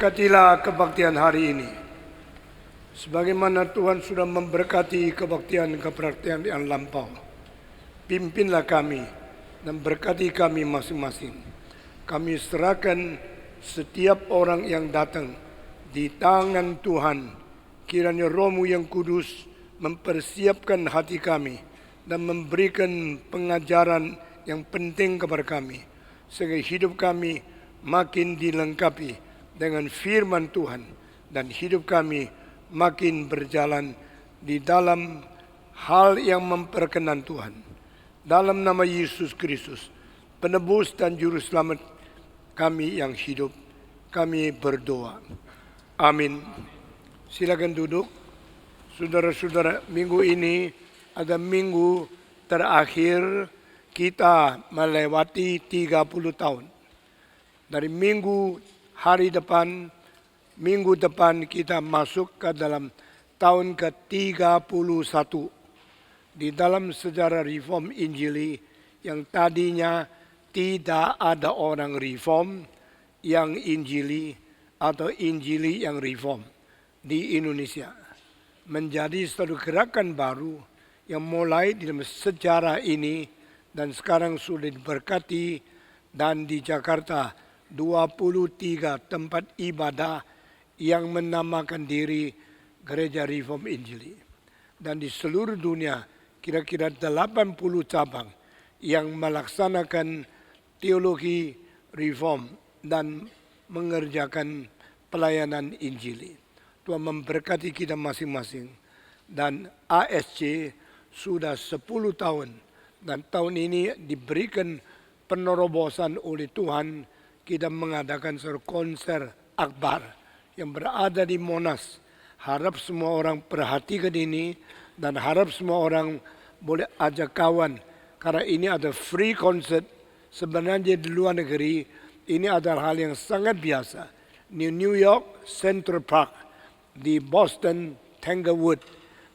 Berkatilah kebaktian hari ini. Sebagaimana Tuhan sudah memberkati kebaktian yang lampau. Pimpinlah kami dan berkati kami masing-masing. Kami serahkan setiap orang yang datang di tangan Tuhan. Kiranya Roh-Mu yang kudus mempersiapkan hati kami dan memberikan pengajaran yang penting kepada kami, sehingga hidup kami makin dilengkapi dengan firman Tuhan dan hidup kami makin berjalan di dalam hal yang memperkenan Tuhan. Dalam nama Yesus Kristus, penebus dan juru selamat kami yang hidup, kami berdoa. Amin. Silakan duduk. Saudara-saudara, minggu ini ada minggu terakhir kita melewati 30 tahun. Dari minggu depan kita masuk ke dalam tahun ke-31 di dalam sejarah reform Injili yang tadinya tidak ada orang reform yang Injili atau Injili yang reform di Indonesia. Menjadi satu gerakan baru yang mulai di dalam sejarah ini dan sekarang sudah diberkati, dan di Jakarta 23 tempat ibadah yang menamakan diri Gereja Reform Injili. Dan di seluruh dunia kira-kira 80 cabang yang melaksanakan teologi reform dan mengerjakan pelayanan Injili. Tuhan memberkati kita masing-masing. Dan ASC sudah 10 tahun. Dan tahun ini diberikan penerobosan oleh Tuhan. Kita mengadakan sebuah konser akbar yang berada di Monas. Harap semua orang perhatikan ini dan harap semua orang boleh ajak kawan. Karena ini ada free concert. Sebenarnya di luar negeri ini adalah hal yang sangat biasa. Di New York Central Park, di Boston Tanglewood,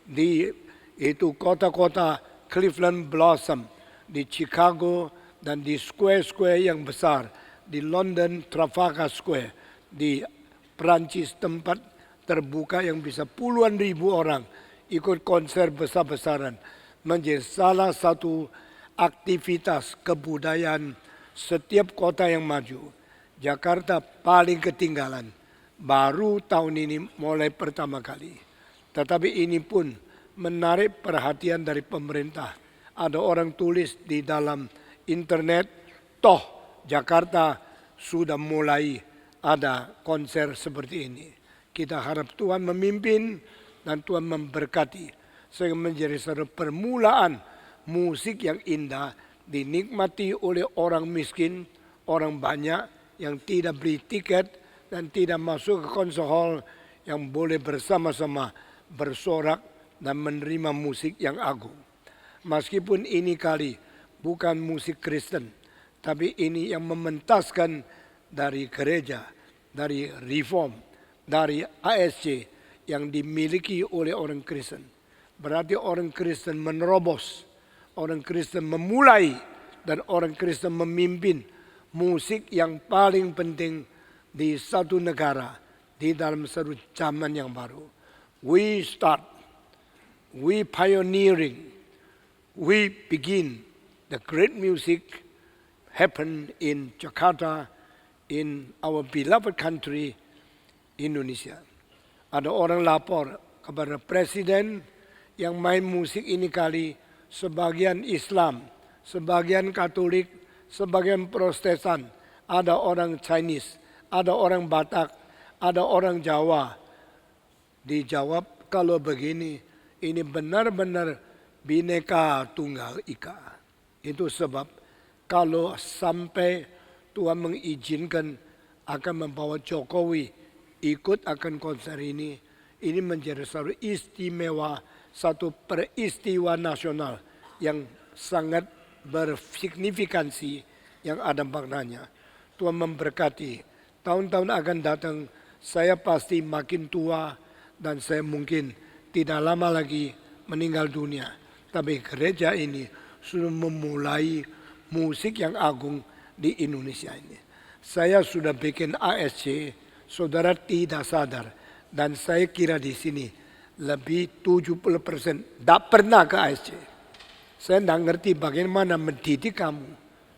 di itu kota-kota Cleveland Blossom, di Chicago dan di square-square yang besar. Di London Trafalgar Square, di Perancis tempat terbuka yang bisa puluhan ribu orang ikut konser besar-besaran, menjadi salah satu aktivitas kebudayaan setiap kota yang maju. Jakarta paling ketinggalan, baru tahun ini mulai pertama kali. Tetapi ini pun menarik perhatian dari pemerintah. Ada orang tulis di dalam internet, toh Jakarta sudah mulai ada konser seperti ini. Kita harap Tuhan memimpin dan Tuhan memberkati sehingga menjadi satu permulaan musik yang indah dinikmati oleh orang miskin, orang banyak yang tidak beli tiket dan tidak masuk ke konser hall, yang boleh bersama-sama bersorak dan menerima musik yang agung. Meskipun ini kali bukan musik Kristen, tapi ini yang mementaskan dari gereja, dari reform, dari ASC yang dimiliki oleh orang Kristen. Berarti orang Kristen menerobos, orang Kristen memulai, dan orang Kristen memimpin musik yang paling penting di satu negara, di dalam satu zaman yang baru. We start, we pioneering, we begin the great music happen in Jakarta, in our beloved country, Indonesia. Ada orang lapor kepada presiden yang main musik ini kali sebagian Islam, sebagian Katolik, sebagian Protestan, ada orang Chinese, ada orang Batak, ada orang Jawa. Dijawab, kalau begini, ini benar-benar Bhinneka Tunggal Ika. Itu sebab kalau sampai Tuhan mengizinkan akan membawa Jokowi ikut akan konser ini menjadi satu istimewa, satu peristiwa nasional yang sangat bersignifikansi, yang ada maknanya. Tuhan memberkati. Tahun-tahun akan datang, saya pasti makin tua dan saya mungkin tidak lama lagi meninggal dunia. Tapi gereja ini sudah memulai musik yang agung di Indonesia ini. Saya sudah bikin ASC saudara tidak sadar. Dan saya kira di sini lebih 70% tidak pernah ke ASC. Saya tidak ngerti bagaimana mendidik kamu.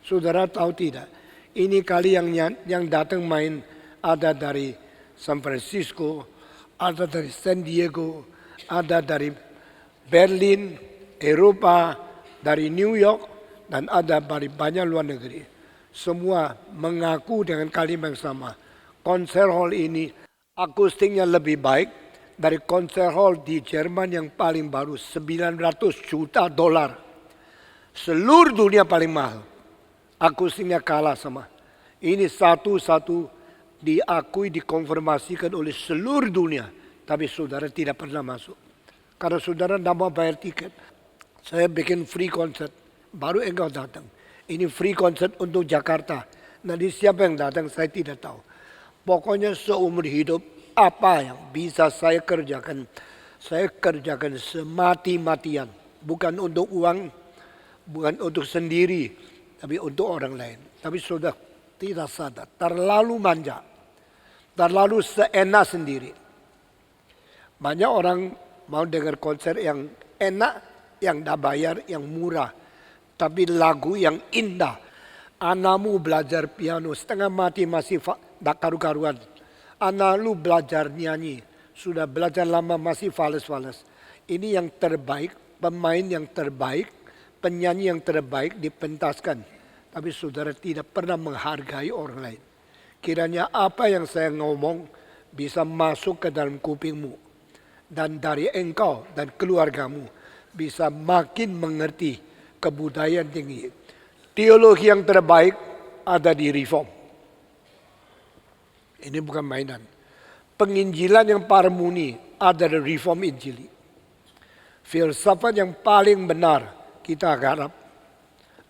Saudara tahu tidak? Ini kali yang datang main ada dari San Francisco, ada dari San Diego, ada dari Berlin, Eropa, dari New York, dan ada dari banyak luar negeri. Semua mengaku dengan kalimat yang sama. Konser hall ini akustiknya lebih baik dari konser hall di Jerman yang paling baru, $900 juta. Seluruh dunia paling mahal. Akustiknya kalah sama. Ini satu-satu diakui, dikonfirmasikan oleh seluruh dunia. Tapi saudara tidak pernah masuk. Karena saudara tidak mau bayar tiket. Saya bikin free concert. Baru engkau datang. Ini free concert untuk Jakarta. Nanti siapa yang datang saya tidak tahu. Pokoknya seumur hidup apa yang bisa saya kerjakan. Saya kerjakan semati-matian. Bukan untuk uang. Bukan untuk sendiri. Tapi untuk orang lain. Tapi sudah tidak sadar. Terlalu manja. Terlalu seenak sendiri. Banyak orang mau dengar konser yang enak, yang tidak bayar, yang murah. Tapi lagu yang indah. Anakmu belajar piano, setengah mati masih tidak karu-karuan. Anak lu belajar nyanyi, sudah belajar lama masih fales-fales. Ini yang terbaik, pemain yang terbaik, penyanyi yang terbaik dipentaskan. Tapi saudara tidak pernah menghargai orang lain. Kiranya apa yang saya ngomong bisa masuk ke dalam kupingmu. Dan dari engkau dan keluargamu bisa makin mengerti kebudayaan tinggi. Teologi yang terbaik ada di Reform. Ini bukan mainan. Penginjilan yang parmuni ada di Reform Injili. Filsafat yang paling benar kita garap.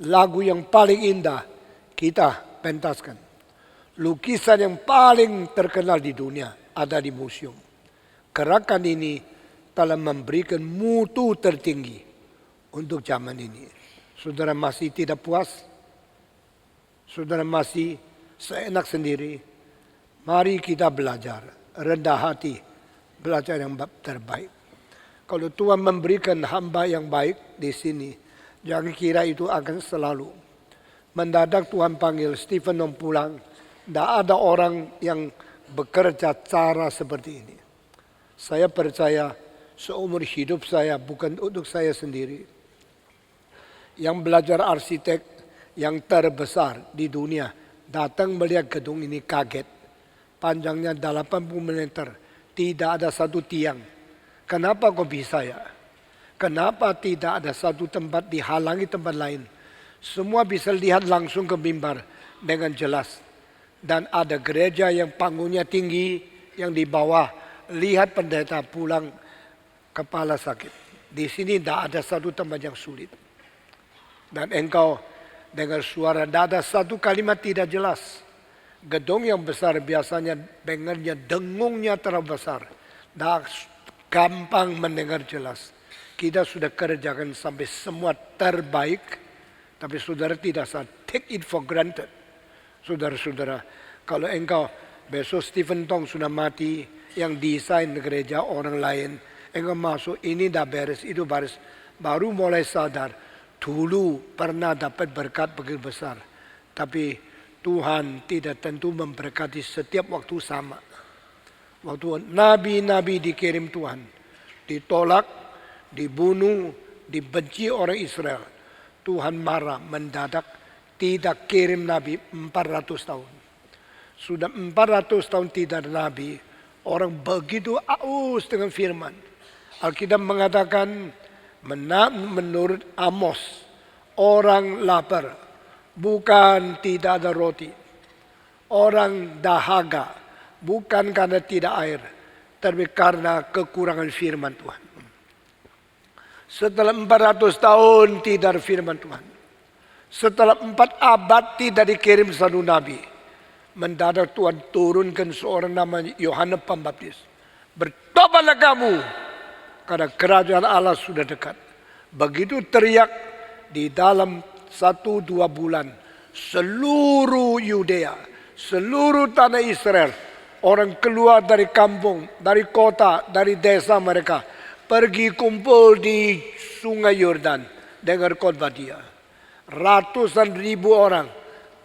Lagu yang paling indah kita pentaskan. Lukisan yang paling terkenal di dunia ada di museum. Gerakan ini telah memberikan mutu tertinggi untuk zaman ini. Saudara masih tidak puas? Saudara masih seenak sendiri? Mari kita belajar, rendah hati, belajar yang terbaik. Kalau Tuhan memberikan hamba yang baik di sini, jangan kira itu akan selalu. Mendadak Tuhan panggil Stephen pulang. Tidak ada orang yang bekerja cara seperti ini. Saya percaya seumur hidup saya bukan untuk saya sendiri. Yang belajar arsitek yang terbesar di dunia datang melihat gedung ini kaget. Panjangnya 80 meter. Tidak ada satu tiang. Kenapa kok bisa ya? Kenapa tidak ada satu tempat dihalangi tempat lain? Semua bisa lihat langsung ke mimbar dengan jelas. Dan ada gereja yang panggungnya tinggi, yang di bawah lihat pendeta pulang kepala sakit. Di sini tidak ada satu tempat yang sulit. Dan engkau dengar suara, tidak ada satu kalimat tidak jelas. Gedung yang besar biasanya dengarnya dengungnya terlalu besar. Tidak gampang mendengar jelas. Kita sudah kerjakan sampai semua terbaik. Tapi saudara tidak usah take it for granted. Saudara-saudara, kalau engkau besok Stephen Tong sudah mati, yang desain gereja orang lain, engkau masuk ini dah beres, itu beres, baru mulai sadar, dulu pernah dapat berkat begitu besar, tapi Tuhan tidak tentu memberkati setiap waktu sama. Waktu nabi-nabi dikirim Tuhan, ditolak, dibunuh, dibenci orang Israel, Tuhan marah mendadak. Tidak kirim Nabi 400 tahun. Sudah 400 tahun tidak ada Nabi. Orang begitu aus dengan firman. Alkitab mengatakan menurut Amos. Orang lapar. Bukan tidak ada roti. Orang dahaga. Bukan karena tidak air. Tapi karena kekurangan firman Tuhan. Setelah 400 tahun tidak ada firman Tuhan. Setelah 4 abad tidak dikirim satu nabi. Mendadak Tuhan turunkan seorang namanya Yohanes Pembaptis. Bertobatlah kamu. Karena kerajaan Allah sudah dekat. Begitu teriak di dalam 1-2 bulan. Seluruh Yudea. Seluruh tanah Israel. orang keluar dari kampung, dari kota, dari desa mereka, pergi kumpul di Sungai Yordan dengar khotbah dia. Ratusan ribu orang.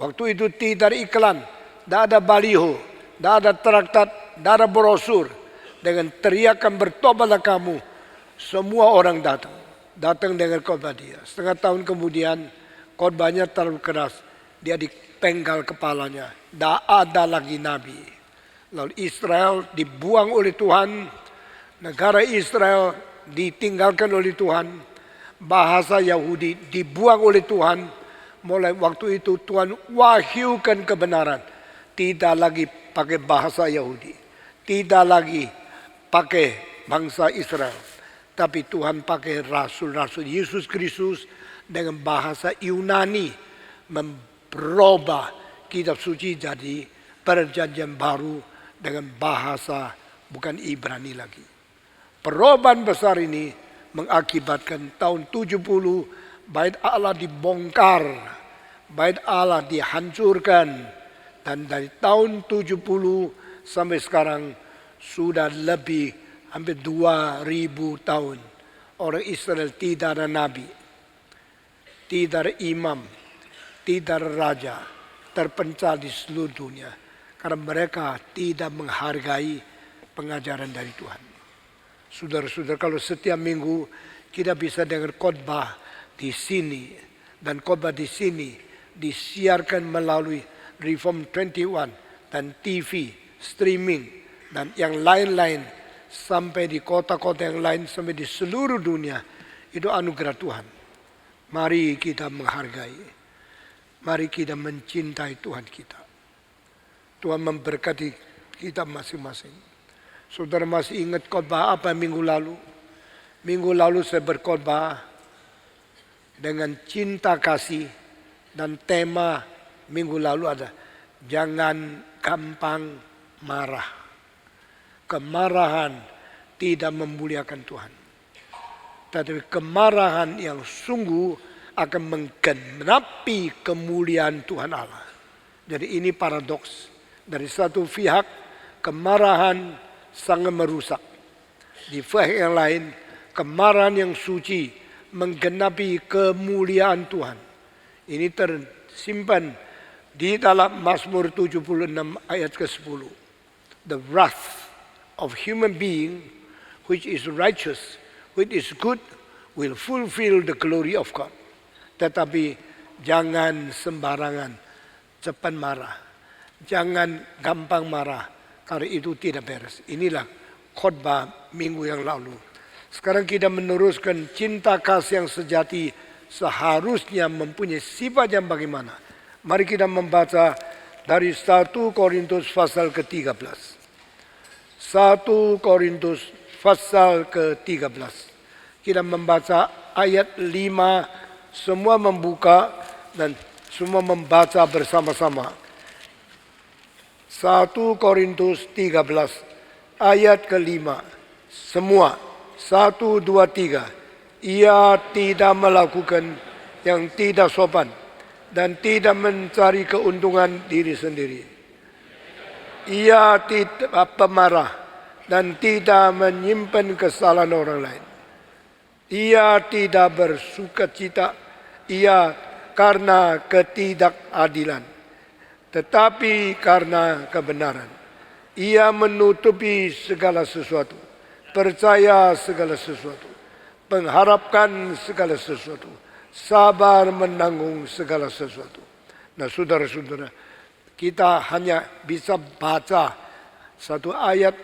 Waktu itu tidak ada iklan, tidak ada baliho, tidak ada traktat, tidak ada brosur. Dengan teriakan bertobatlah kamu, semua orang datang dengar khotbah dia. Setengah tahun kemudian khotbahnya terlalu keras, dia dipenggal kepalanya. Tidak ada lagi nabi. Lalu Israel dibuang oleh Tuhan, negara Israel ditinggalkan oleh Tuhan, bahasa Yahudi dibuang oleh Tuhan. Mulai waktu itu Tuhan wahyukan kebenaran, tidak lagi pakai bahasa Yahudi, tidak lagi pakai bangsa Israel, tapi Tuhan pakai rasul-rasul Yesus Kristus dengan bahasa Yunani, merubah kitab suci jadi perjanjian baru dengan bahasa bukan Ibrani lagi. Perubahan besar ini mengakibatkan tahun 70 bait Allah dibongkar, bait Allah dihancurkan, dan dari tahun 70 sampai sekarang sudah lebih hampir 2000 tahun orang Israel tidak ada nabi, tidak ada imam, tidak ada raja, terpencar di seluruh dunia karena mereka tidak menghargai pengajaran dari Tuhan. Saudara-saudara, kalau setiap minggu kita bisa dengar khotbah di sini, dan khotbah di sini disiarkan melalui Reform 21 dan TV, streaming, dan yang lain-lain sampai di kota-kota yang lain, sampai di seluruh dunia, itu anugerah Tuhan. Mari kita menghargai, mari kita mencintai Tuhan kita. Tuhan memberkati kita masing-masing. Saudara masih ingat khotbah apa minggu lalu? Minggu lalu saya berkhotbah dengan cinta kasih, dan tema minggu lalu ada jangan gampang marah. Kemarahan tidak memuliakan Tuhan, tetapi kemarahan yang sungguh akan menggenapi kemuliaan Tuhan Allah. Jadi ini paradoks. Dari satu pihak kemarahan sangat merusak, di pihak yang lain kemarahan yang suci menggenapi kemuliaan Tuhan. Ini tersimpan di dalam Mazmur 76 ayat ke-10. The wrath of human being which is righteous, which is good, will fulfill the glory of God. Tetapi jangan sembarangan cepat marah, jangan gampang marah, karena itu tidak beres. Inilah khotbah minggu yang lalu. Sekarang kita meneruskan cinta kasih yang sejati seharusnya mempunyai sifat yang bagaimana. Mari kita membaca dari 1 Korintus pasal ke-13. 1 Korintus pasal ke-13. Kita membaca ayat 5, semua membuka dan semua membaca bersama-sama. 1 Korintus 13 ayat ke-5. Semua 1, 2, 3. Ia tidak melakukan yang tidak sopan dan tidak mencari keuntungan diri sendiri. Ia tidak pemarah dan tidak menyimpan kesalahan orang lain. Ia tidak bersukacita karena ketidakadilan, tetapi karena kebenaran. Ia menutupi segala sesuatu, percaya segala sesuatu, mengharapkan segala sesuatu, sabar menanggung segala sesuatu. Nah, saudara-saudara, kita hanya bisa baca satu ayat,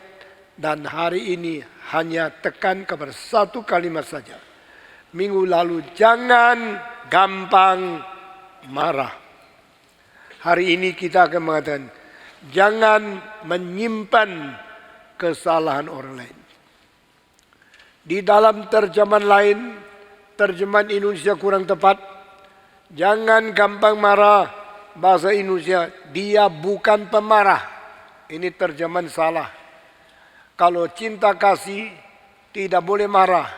dan hari ini hanya tekan kepada satu kalimat saja. Minggu lalu, jangan gampang marah. Hari ini kita akan mengatakan, jangan menyimpan kesalahan orang lain. Di dalam terjemahan lain, terjemahan Indonesia kurang tepat, jangan gampang marah, bahasa Indonesia, dia bukan pemarah. Ini terjemahan salah. Kalau cinta kasih tidak boleh marah,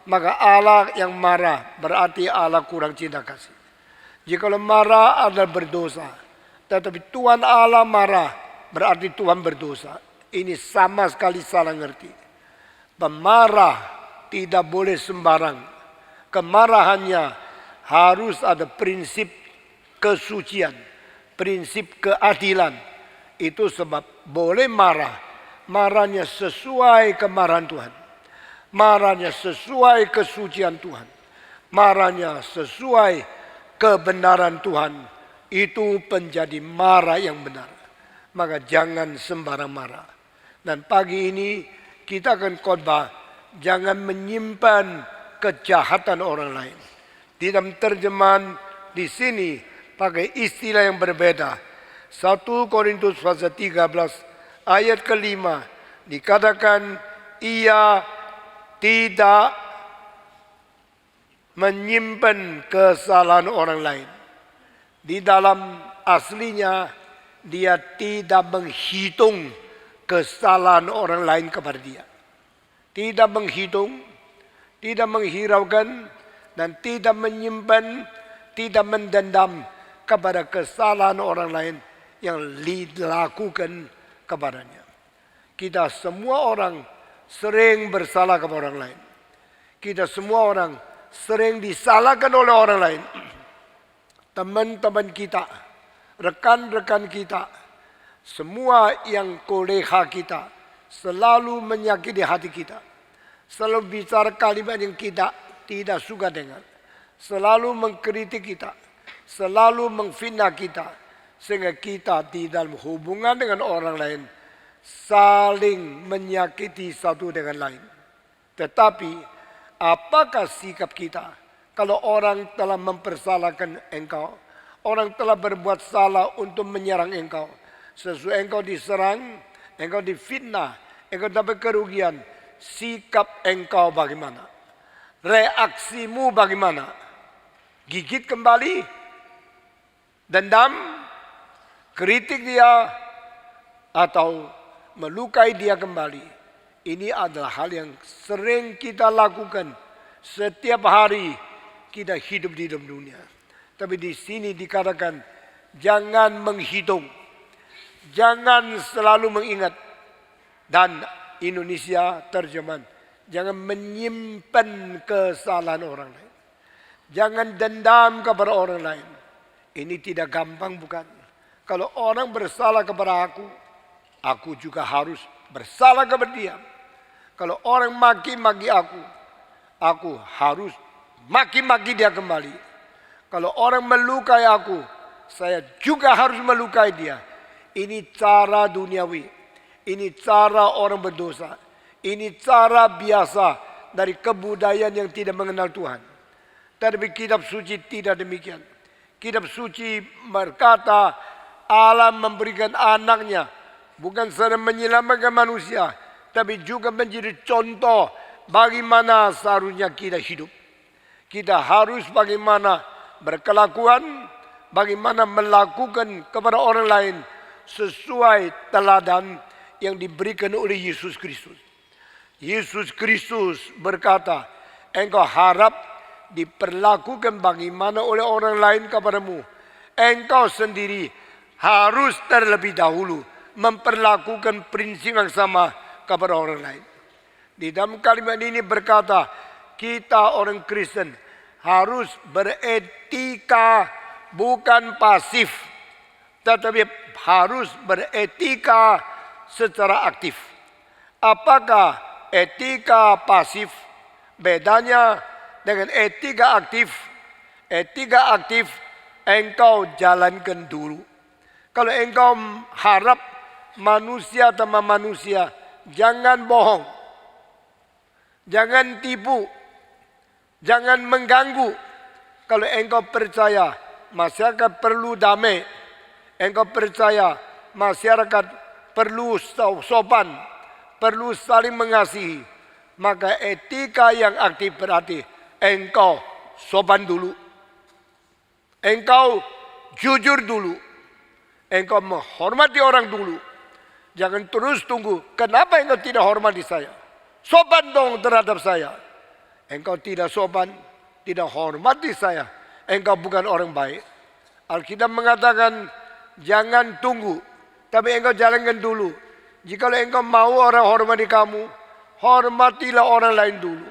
maka Allah yang marah berarti Allah kurang cinta kasih. Jika marah adalah berdosa, tetapi Tuhan Allah marah berarti Tuhan berdosa. Ini sama sekali salah ngerti. Pemarah tidak boleh sembarang. Kemarahannya harus ada prinsip kesucian, prinsip keadilan. Itu sebab boleh marah. Marahnya sesuai kemarahan Tuhan. Marahnya sesuai kesucian Tuhan. Marahnya sesuai kebenaran Tuhan. Itu menjadi marah yang benar. Maka jangan sembarang marah. Dan pagi ini kita akan khotbah, jangan menyimpan kejahatan orang lain. Di dalam terjemahan di sini pakai istilah yang berbeda. 1 Korintus pasal 13 ayat ke-5 dikatakan ia tidak menyimpan kesalahan orang lain. Di dalam aslinya dia tidak menghitung kesalahan orang lain kepada dia. Tidak menghitung, tidak menghiraukan, dan tidak menyimpan, tidak mendendam kepada kesalahan orang lain yang dilakukan kepadanya. Kita semua orang sering bersalah kepada orang lain. Kita semua orang sering disalahkan oleh orang lain. Teman-teman kita, rekan-rekan kita, semua yang koleha kita selalu menyakiti hati kita. Selalu bicara kalimat yang kita tidak suka dengar. Selalu mengkritik kita. Selalu menghina kita. Sehingga kita di dalam hubungan dengan orang lain saling menyakiti satu dengan lain. Tetapi apakah sikap kita kalau orang telah mempersalahkan engkau, orang telah berbuat salah untuk menyerang engkau, sesuai engkau diserang, engkau difitnah, engkau dapat kerugian, sikap engkau bagaimana? Reaksimu bagaimana? Gigit kembali? Dendam? Kritik dia? Atau melukai dia kembali? Ini adalah hal yang sering kita lakukan setiap hari kita hidup di dalam dunia. Tapi di sini dikatakan jangan menghitung, jangan selalu mengingat, dan Indonesia terjemahan jangan menyimpan kesalahan orang lain, jangan dendam kepada orang lain. Ini tidak gampang bukan? Kalau orang bersalah kepada aku juga harus bersalah kepada dia. Kalau orang maki-maki aku harus maki-maki dia kembali. Kalau orang melukai aku, saya juga harus melukai dia. Ini cara duniawi. Ini cara orang berdosa. Ini cara biasa dari kebudayaan yang tidak mengenal Tuhan. Tapi kitab suci tidak demikian. Kitab suci berkata Allah memberikan anaknya bukan saja menyelamatkan manusia, tapi juga menjadi contoh bagaimana seharusnya kita hidup. Kita harus bagaimana berkelakuan, bagaimana melakukan kepada orang lain sesuai teladan yang diberikan oleh Yesus Kristus. Yesus Kristus berkata, engkau harap diperlakukan bagaimana oleh orang lain kepadamu. Engkau sendiri harus terlebih dahulu memperlakukan prinsip yang sama kepada orang lain. Di dalam kalimat ini berkata, kita orang Kristen harus beretika bukan pasif, tetapi harus beretika secara aktif. Apakah etika pasif bedanya dengan etika aktif? Etika aktif engkau jalankan dulu. Kalau engkau harap manusia sama manusia, jangan bohong, jangan tipu, jangan mengganggu. Kalau engkau percaya masyarakat perlu damai, engkau percaya masyarakat perlu sopan, perlu saling mengasihi, maka etika yang aktif berarti engkau sopan dulu, engkau jujur dulu, engkau menghormati orang dulu. Jangan terus tunggu, kenapa engkau tidak hormati saya? Sopan dong terhadap saya. Engkau tidak sopan, tidak hormati saya, engkau bukan orang baik. Alkitab mengatakan jangan tunggu, Tapi engkau jalankan dulu. Jikalau engkau mau orang hormati kamu, hormatilah orang lain dulu.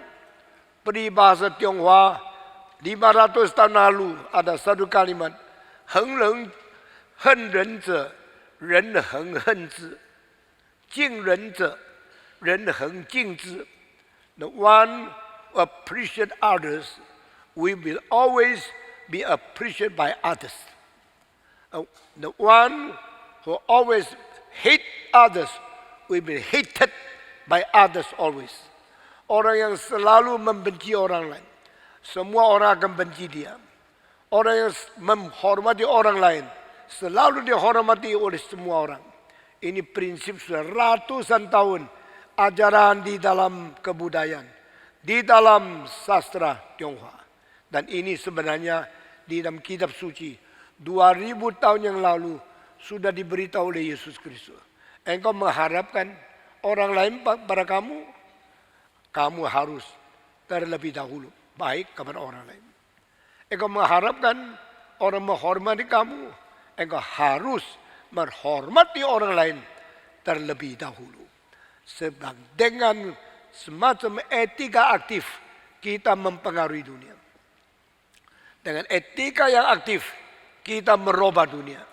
Peribahasa Tionghoa 500 tahun lalu ada satu kalimat, 恒人恨人者，人恒恨之；敬人者，人恒敬之。The one who appreciate others, we will always be appreciated by others. The one who always hate others, we will be hated by others always. Orang yang selalu membenci orang lain, semua orang akan benci dia. Orang yang menghormati orang lain, selalu dihormati oleh semua orang. Ini prinsip sudah ratusan tahun ajaran di dalam kebudayaan, di dalam sastra Tionghoa. Dan ini sebenarnya di dalam kitab suci 2000 tahun yang lalu sudah diberitahu oleh Yesus Kristus. Engkau mengharapkan orang lain pada kamu, kamu harus terlebih dahulu baik kepada orang lain. Engkau mengharapkan orang menghormati kamu, engkau harus menghormati orang lain terlebih dahulu. Sebab dengan semacam etika aktif kita mempengaruhi dunia. Dengan etika yang aktif kita merubah dunia.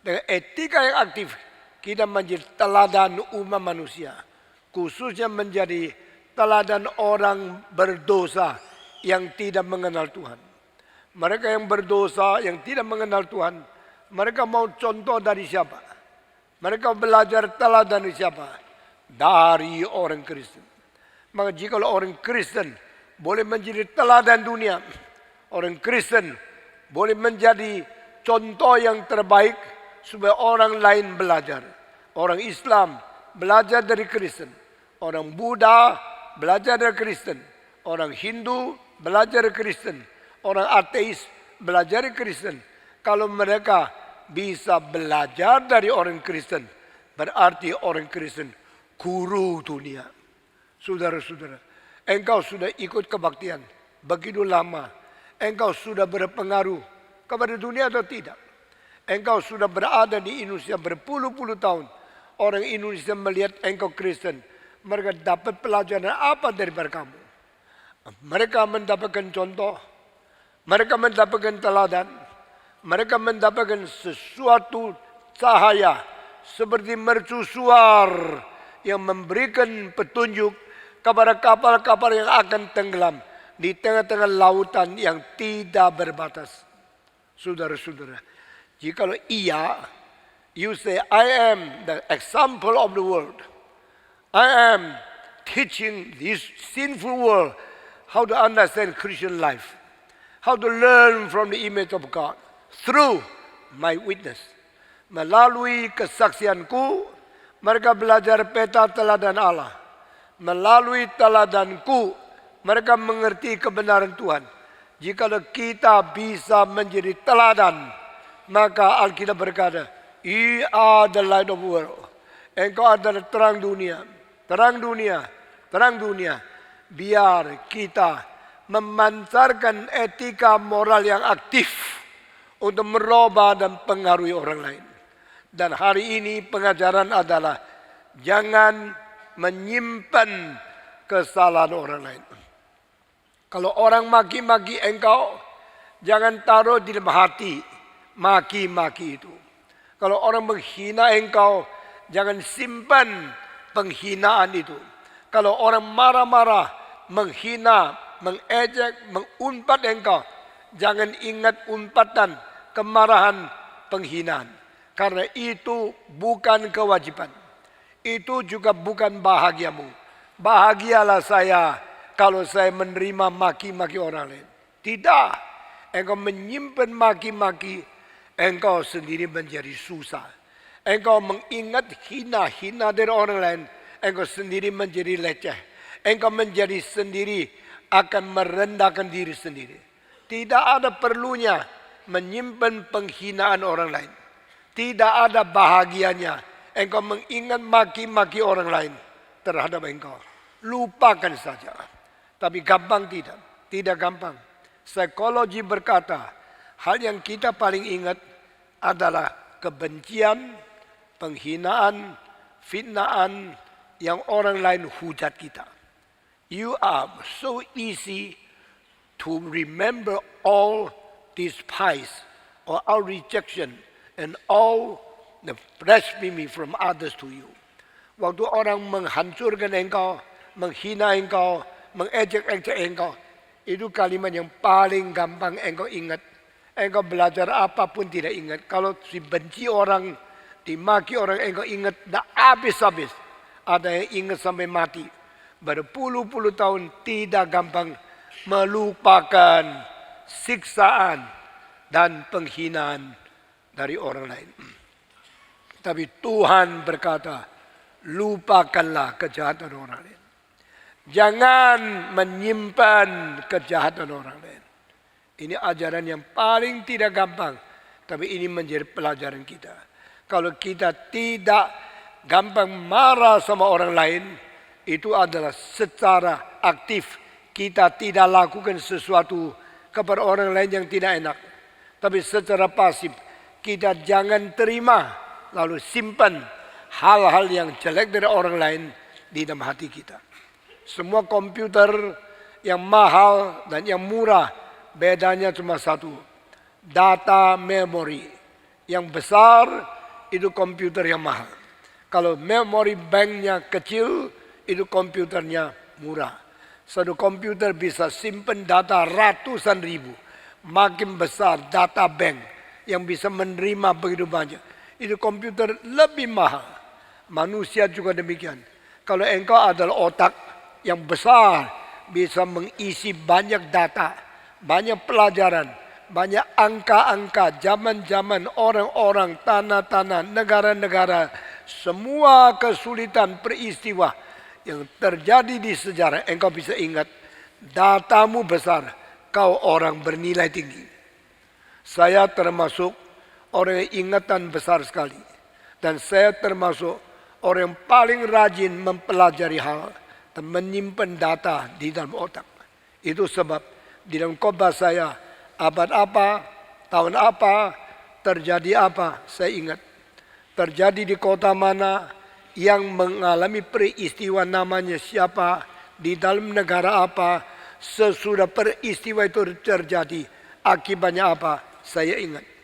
Dengan etika yang aktif kita menjadi teladan umat manusia. Khususnya menjadi teladan orang berdosa yang tidak mengenal Tuhan. Mereka yang berdosa, yang tidak mengenal Tuhan, mereka mau contoh dari siapa? Mereka belajar teladan dari siapa? Dari orang Kristen. Maka jika orang Kristen boleh menjadi teladan dunia, orang Kristen boleh menjadi contoh yang terbaik supaya orang lain belajar. Orang Islam belajar dari Kristen. Orang Buddha belajar dari Kristen. Orang Hindu belajar dari Kristen. Orang ateis belajar dari Kristen. Kalau mereka bisa belajar dari orang Kristen, berarti orang Kristen guru dunia. Saudara-saudara, engkau sudah ikut kebaktian begitu lama. Engkau sudah berpengaruh kepada dunia atau tidak? Engkau sudah berada di Indonesia berpuluh-puluh tahun. Orang Indonesia melihat engkau Kristen, mereka dapat pelajaran apa daripada kamu? Mereka mendapatkan contoh, mereka mendapatkan teladan, mereka mendapatkan sesuatu cahaya seperti mercusuar yang memberikan petunjuk kepada kapal-kapal yang akan tenggelam di tengah-tengah lautan yang tidak berbatas. Saudara-saudara, jikalau iya, you say, I am the example of the world. I am teaching this sinful world how to understand Christian life. How to learn from the image of God through my witness. Melalui kesaksianku, mereka belajar peta teladan Allah. Melalui teladanku, mereka mengerti kebenaran Tuhan. Jikalau kita bisa menjadi teladan, maka Alkitab berkata, "You are the light of the world." Engkau adalah terang dunia, terang dunia, terang dunia. Biar kita memancarkan etika moral yang aktif untuk merubah dan pengaruhi orang lain. Dan hari ini pengajaran adalah jangan menyimpan kesalahan orang lain. Kalau orang maki-maki engkau, jangan taruh di dalam hati maki-maki itu. Kalau orang menghina engkau, jangan simpan penghinaan itu. Kalau orang marah-marah, menghina, mengejek, mengumpat engkau, jangan ingat umpatan, kemarahan, penghinaan. Karena itu bukan kewajiban. Itu juga bukan bahagiamu. Bahagialah saya kalau saya menerima maki-maki orang lain. Tidak. Engkau menyimpan maki-maki, engkau sendiri menjadi susah. Engkau mengingat hina-hina dari orang lain, engkau sendiri menjadi leceh. Engkau menjadi sendiri akan merendahkan diri sendiri. Tidak ada perlunya menyimpan penghinaan orang lain. Tidak ada bahagianya engkau mengingat maki-maki orang lain terhadap engkau. Lupakan saja. Tapi gampang tidak. Tidak gampang. Psikologi berkata, hal yang kita paling ingat adalah kebencian, penghinaan, fitnaan yang orang lain hujat kita. You are so easy to remember all despise or all rejection and all the blasphemy from others to you. Waktu orang menghancurkan engkau, menghina engkau, mengejek-ejek engkau, itu kalimat yang paling gampang engkau ingat. Engkau belajar apapun tidak ingat. Kalau dibenci orang, dimaki orang, engkau ingat tak habis-habis. Ada yang ingat sampai mati. Berpuluh-puluh tahun tidak gampang melupakan siksaan dan penghinaan dari orang lain. Tapi Tuhan berkata, lupakanlah kejahatan orang lain. Jangan menyimpan kejahatan orang lain. Ini ajaran yang paling tidak gampang. Tapi ini menjadi pelajaran kita. Kalau kita tidak gampang marah sama orang lain, itu adalah secara aktif kita tidak lakukan sesuatu kepada orang lain yang tidak enak. Tapi secara pasif kita jangan terima lalu simpan hal-hal yang jelek dari orang lain di dalam hati kita. Semua komputer yang mahal dan yang murah bedanya cuma satu. Data memory. Yang besar itu komputer yang mahal. Kalau memory banknya kecil itu komputernya murah. Satu komputer bisa simpan data ratusan ribu. Makin besar data bank yang bisa menerima begitu banyak. Itu komputer lebih mahal. Manusia juga demikian. Kalau engkau adalah otak yang besar, bisa mengisi banyak data, banyak pelajaran, banyak angka-angka, zaman-zaman, orang-orang, tanah-tanah, negara-negara, semua kesulitan peristiwa yang terjadi di sejarah, engkau bisa ingat, datamu besar, kau orang bernilai tinggi. Saya termasuk orang yang ingatan besar sekali. Dan saya termasuk orang yang paling rajin mempelajari hal dan menyimpan data di dalam otak. Itu sebab di dalam khotbah saya, abad apa, tahun apa, terjadi apa, saya ingat. Terjadi di kota mana, yang mengalami peristiwa namanya siapa, di dalam negara apa, sesudah peristiwa itu terjadi, akibatnya apa, saya ingat.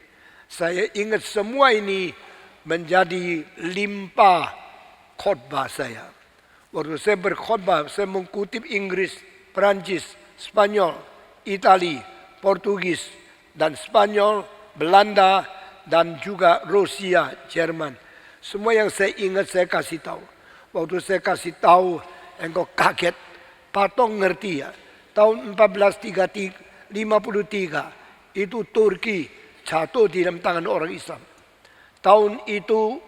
Saya ingat semua ini menjadi limpah khotbah saya. Waktu saya berkhotbah, saya mengutip Inggris, Perancis, Spanyol, Itali, Portugis, dan Spanyol, Belanda, dan juga Rusia, Jerman. Semua yang saya ingat saya kasih tahu. Waktu saya kasih tahu, engkau kaget, patong ngerti ya. Tahun 1453, itu Turki jatuh di dalam tangan orang Islam. Tahun itu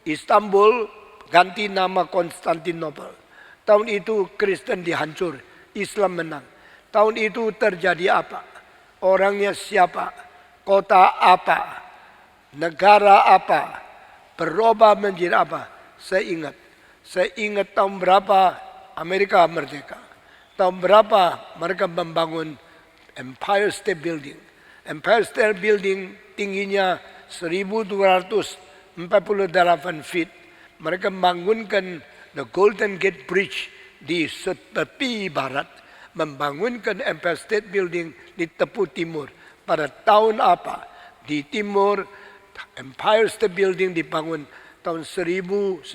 Istanbul ganti nama Konstantinopel. Tahun itu Kristen dihancur, Islam menang. Tahun itu terjadi apa? Orangnya siapa? Kota apa? Negara apa? Berubah menjadi apa? Saya ingat. Saya ingat tahun berapa Amerika merdeka. Tahun berapa mereka membangun Empire State Building. Empire State Building tingginya 1248 feet. Mereka membangunkan the Golden Gate Bridge di tepi barat. Membangunkan Empire State Building di tepi timur. Pada tahun apa? Di timur, Empire State Building dibangun tahun 1929.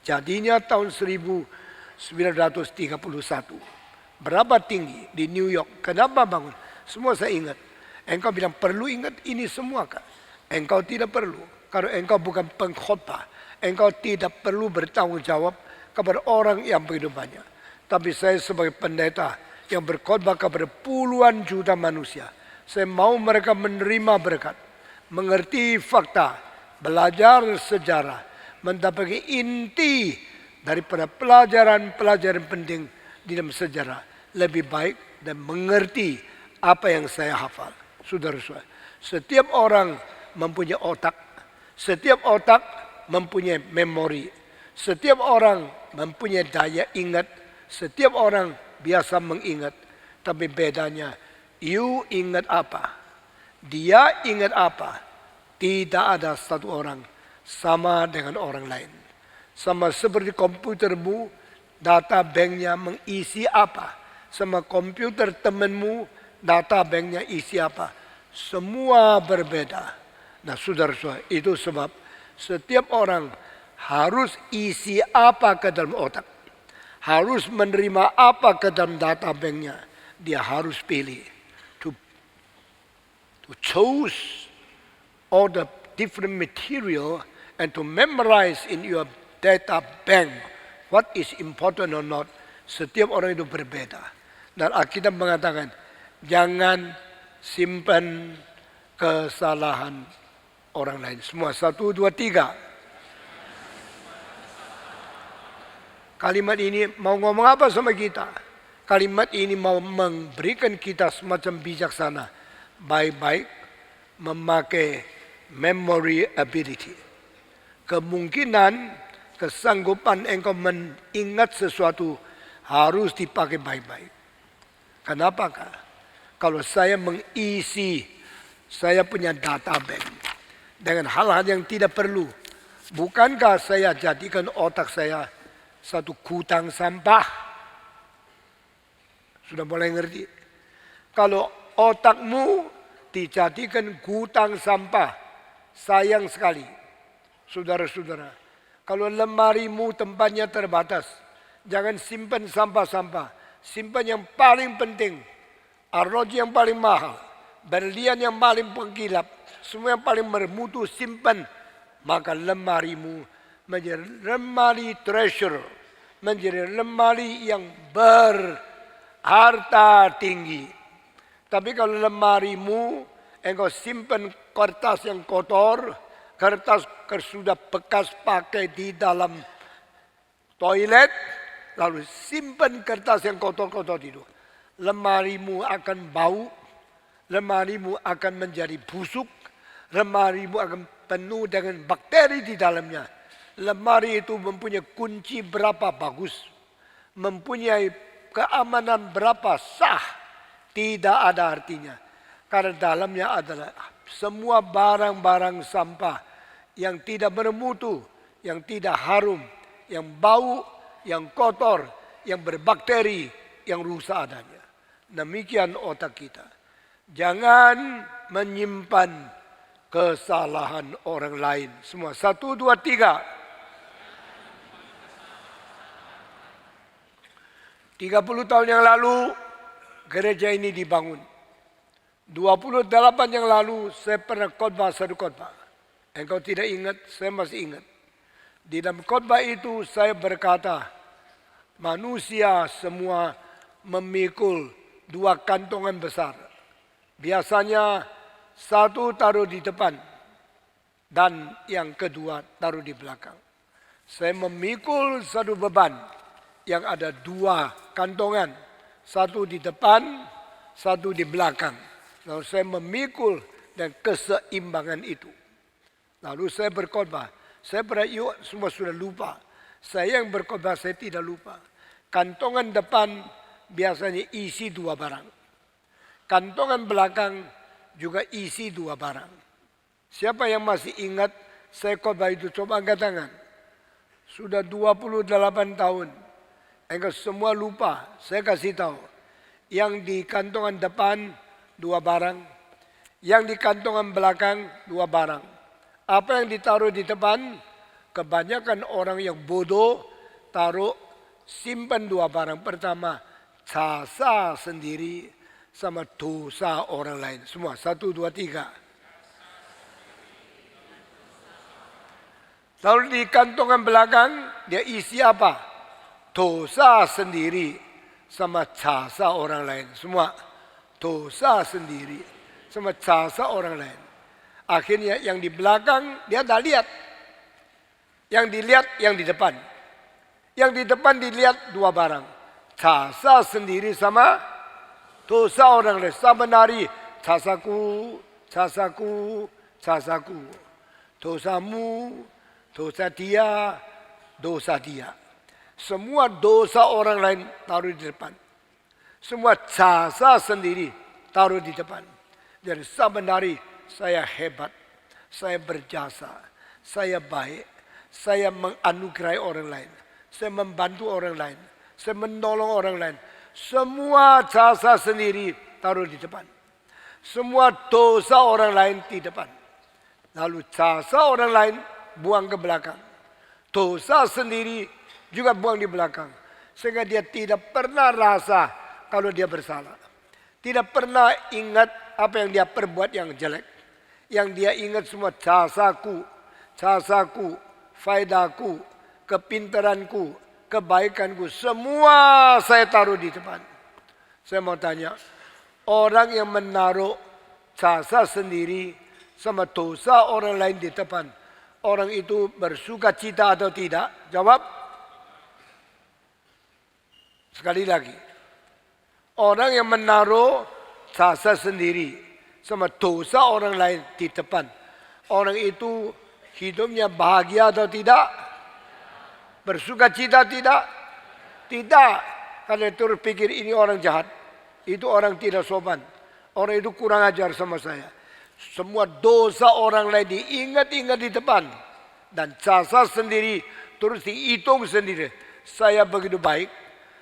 Jadinya tahun 1931. Berapa tinggi di New York? Kenapa bangun? Semua saya ingat. Engkau bilang perlu ingat ini semua kah? Engkau tidak perlu. Kalau engkau bukan pengkhotbah, engkau tidak perlu bertanggung jawab kepada orang yang begitu banyak. Tapi saya sebagai pendeta yang berkhotbah kepada puluhan juta manusia, saya mau mereka menerima berkat, mengerti fakta, belajar sejarah, mendapatkan inti daripada pelajaran-pelajaran penting di dalam sejarah. Lebih baik dan mengerti apa yang saya hafal. Saudara-saudara, setiap orang mempunyai otak. Setiap otak mempunyai memori. Setiap orang mempunyai daya ingat. Setiap orang biasa mengingat. Tapi bedanya, you ingat apa? Dia ingat apa? Tidak ada satu orang sama dengan orang lain. Sama seperti komputermu, data banknya mengisi apa. Sama komputer temanmu, data banknya isi apa. Semua berbeda. Nah saudara-saudara, itu sebab setiap orang harus isi apa ke dalam otak. Harus menerima apa ke dalam data banknya. Dia harus pilih. To choose all the different material and to memorize in your data bank what is important or not. Setiap orang itu berbeda. Dan Alkitab mengatakan, jangan simpan kesalahan orang lain. Semua 1, 2, 3. Kalimat ini mau ngomong apa sama kita? Kalimat ini mau memberikan kita semacam bijaksana. Baik-baik memakai memory ability. Kemungkinan, kesanggupan engkau mengingat sesuatu harus dipakai baik-baik. Kenapakah? Kalau saya mengisi, saya punya data bank dengan hal-hal yang tidak perlu. Bukankah saya jadikan otak saya satu gudang sampah? Sudah mulai ngerti? Kalau otakmu dijadikan gudang sampah, sayang sekali. Saudara-saudara, kalau lemarimu tempatnya terbatas, jangan simpan sampah-sampah. Simpan yang paling penting, arloji yang paling mahal, berlian yang paling pengkilap, semua yang paling bermutu simpan. Maka lemarimu menjadi lemari treasure, menjadi lemari yang berharta tinggi. Tapi kalau lemarimu engkau simpan kertas yang kotor, kertas sudah bekas pakai di dalam toilet, lalu simpan kertas yang kotor-kotor itu, lemarimu akan bau, lemarimu akan menjadi busuk, lemarimu akan penuh dengan bakteri di dalamnya. Lemari itu mempunyai kunci berapa bagus, mempunyai keamanan berapa sah, tidak ada artinya. Karena dalamnya adalah semua barang-barang sampah yang tidak bermutu, yang tidak harum, yang bau, yang kotor, yang berbakteri, yang rusak adanya. Demikian otak kita. Jangan menyimpan kesalahan orang lain. Semua 1, 2, 3. 30 tahun yang lalu gereja ini dibangun. 28 yang lalu saya pernah khotbah satu khotbah. Engkau tidak ingat, saya masih ingat. Di dalam khotbah itu saya berkata, manusia semua memikul 2 kantongan besar. Biasanya satu taruh di depan dan yang kedua taruh di belakang. Saya memikul satu beban yang ada 2 kantongan. Satu di depan, satu di belakang. Lalu saya memikul dan keseimbangan itu. Lalu saya berkhotbah. Saya yuk semua sudah lupa. Saya yang berkhotbah saya tidak lupa. Kantongan depan biasanya isi 2 barang. Kantongan belakang juga isi 2 barang. Siapa yang masih ingat saya khotbah itu? Coba angkat tangan. Sudah 28 tahun. Engkau semua lupa. Saya kasih tahu. Yang di kantongan depan 2 barang. Yang di kantongan belakang 2 barang. Apa yang ditaruh di depan? Kebanyakan orang yang bodoh taruh simpan 2 barang. Pertama, jasa sendiri sama dosa orang lain. Semua 1, 2, 3. Lalu di kantongan belakang dia isi apa? Dosa sendiri sama jasa orang lain. Semua dosa sendiri sama jasa orang lain. Akhirnya yang di belakang dia tidak lihat. Yang dilihat yang di depan. Yang di depan dilihat 2 barang. Jasa sendiri sama dosa orang lain. Sama nari, jasaku, jasaku, jasaku. Dosamu, dosa dia, dosa dia. Semua dosa orang lain taruh di depan. Semua jasa sendiri taruh di depan. Jadi sebenarnya saya hebat. saya berjasa, saya baik, saya menganugerahi orang lain, saya membantu orang lain, saya menolong orang lain. Semua jasa sendiri taruh di depan. Semua dosa orang lain di depan. Lalu jasa orang lain buang ke belakang. Dosa sendiri juga buang di belakang. Sehingga dia tidak pernah rasa kalau dia bersalah. Tidak pernah ingat apa yang dia perbuat yang jelek. Yang dia ingat semua jasaku, faedaku, kepintaranku, kebaikanku. Semua saya taruh di depan. Saya mau tanya, orang yang menaruh jasa sendiri sama dosa orang lain di depan, orang itu bersuka cita atau tidak? Jawab. Sekali lagi. Orang yang menaruh jasa sendiri sama dosa orang lain di depan, orang itu hidupnya bahagia atau tidak? Bersuka cita tidak? Tidak. Karena itu berpikir ini orang jahat, itu orang tidak sopan, orang itu kurang ajar sama saya. Semua dosa orang lain diingat-ingat di depan. Dan jasa sendiri terus dihitung sendiri. Saya begitu baik,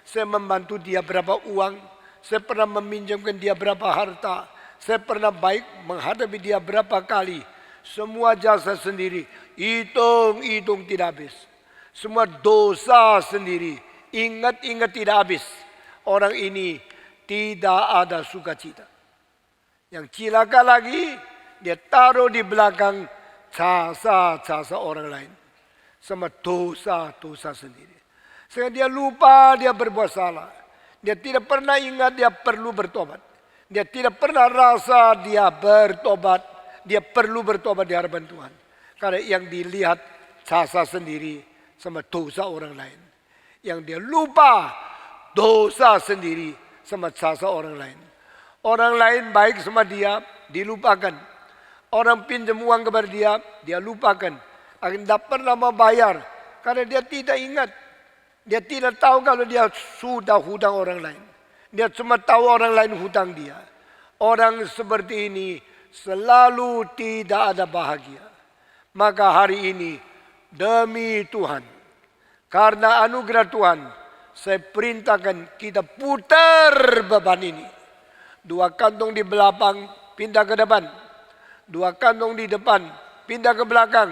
saya membantu dia berapa uang, saya pernah meminjamkan dia berapa harta, saya pernah baik menghadapi dia berapa kali. Semua jasa sendiri, hitung-hitung tidak habis. Semua dosa sendiri, ingat-ingat tidak habis. Orang ini tidak ada sukacita. Yang cilaka lagi, dia taruh di belakang jasa-jasa orang lain. Sama dosa-dosa sendiri. Sehingga dia lupa dia berbuat salah. Dia tidak pernah ingat dia perlu bertobat. Dia tidak pernah rasa dia bertobat. Dia perlu bertobat di hadapan Tuhan. Karena yang dilihat jasa sendiri sama dosa orang lain. Yang dia lupa dosa sendiri sama jasa orang lain. Orang lain baik sama dia, dilupakan. Orang pinjam uang kepada dia, dia lupakan. Akan tidak pernah mau bayar. Karena dia tidak ingat. Dia tidak tahu kalau dia sudah hutang orang lain. Dia cuma tahu orang lain hutang dia. Orang seperti ini selalu tidak ada bahagia. Maka hari ini demi Tuhan, karena anugerah Tuhan, saya perintahkan kita putar beban ini. 2 kantong di belakang, pindah ke depan. 2 kantong di depan, pindah ke belakang.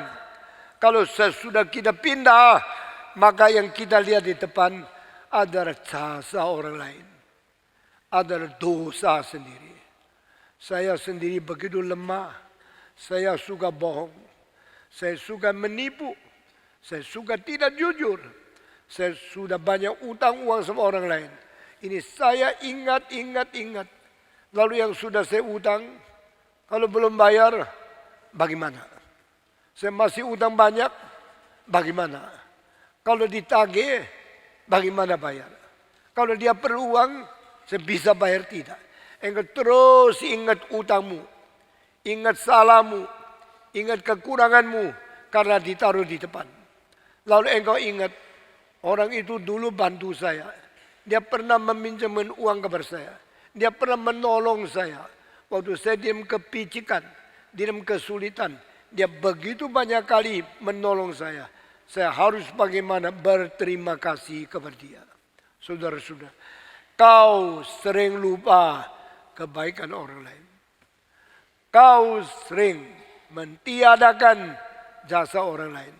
Kalau sesudah kita pindah, maka yang kita lihat di depan adalah jasa orang lain. Adalah dosa sendiri. Saya sendiri begitu lemah. Saya suka bohong. Saya suka menipu. Saya suka tidak jujur. Saya sudah banyak utang uang sama orang lain. Ini saya ingat. Lalu yang sudah saya utang, kalau belum bayar, bagaimana? Saya masih utang banyak, bagaimana? Kalau ditagih, bagaimana bayar? Kalau dia perlu uang, saya bisa bayar tidak? Engkau terus ingat utangmu, ingat salahmu, ingat kekuranganmu, karena ditaruh di depan. Lalu engkau ingat, orang itu dulu bantu saya. Dia pernah meminjamkan uang kepada saya. Dia pernah menolong saya. Waktu saya dalam kepicikan, dalam kesulitan. Dia begitu banyak kali menolong saya. Saya harus bagaimana berterima kasih kepada dia. Saudara-saudara, kau sering lupa kebaikan orang lain. Kau sering mentiadakan jasa orang lain.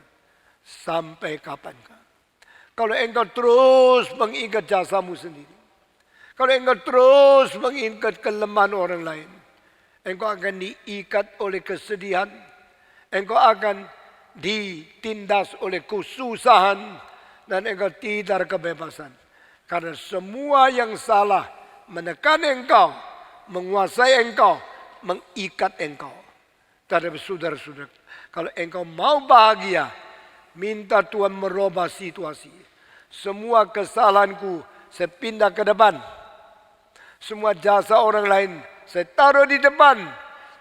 Sampai kapankah? Kalau engkau terus mengingat jasamu sendiri. Kalau engkau terus mengingat kelemahan orang lain. Engkau akan diikat oleh kesedihan. Engkau akan ditindas oleh kesusahan. Dan engkau tidak kebebasan. Karena semua yang salah menekan engkau, menguasai engkau, mengikat engkau. Tetapi saudara-saudara, kalau engkau mau bahagia, minta Tuhan merubah situasi. Semua kesalahanku saya pindah ke depan. Semua jasa orang lain saya taruh di depan.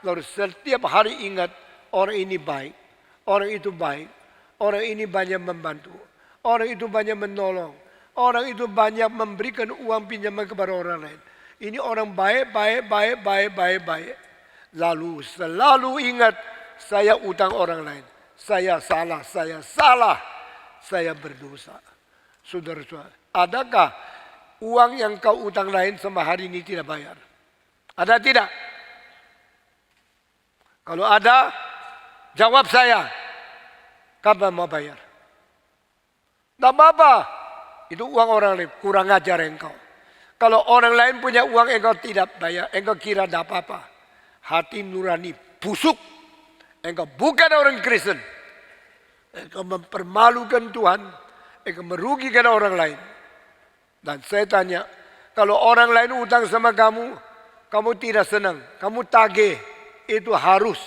Lalu setiap hari ingat, orang ini baik, orang itu baik, orang ini banyak membantu, orang itu banyak menolong, orang itu banyak memberikan uang pinjaman kepada orang lain. Ini orang baik. Lalu selalu ingat saya utang orang lain. Saya salah, saya berdosa. Saudara-saudara, adakah uang yang kau utang lain sampai hari ini tidak bayar? Ada tidak? Kalau ada, jawab saya. Kapan mau bayar? Tidak apa-apa. Itu uang orang lain. Kurang ajar engkau. Kalau orang lain punya uang engkau tidak bayar. Engkau kira tidak apa-apa. Hati nurani busuk. Engkau bukan orang Kristen. Engkau mempermalukan Tuhan. Engkau merugikan orang lain. Dan saya tanya. Kalau orang lain utang sama kamu. Kamu tidak senang. Kamu tagih. Itu harus.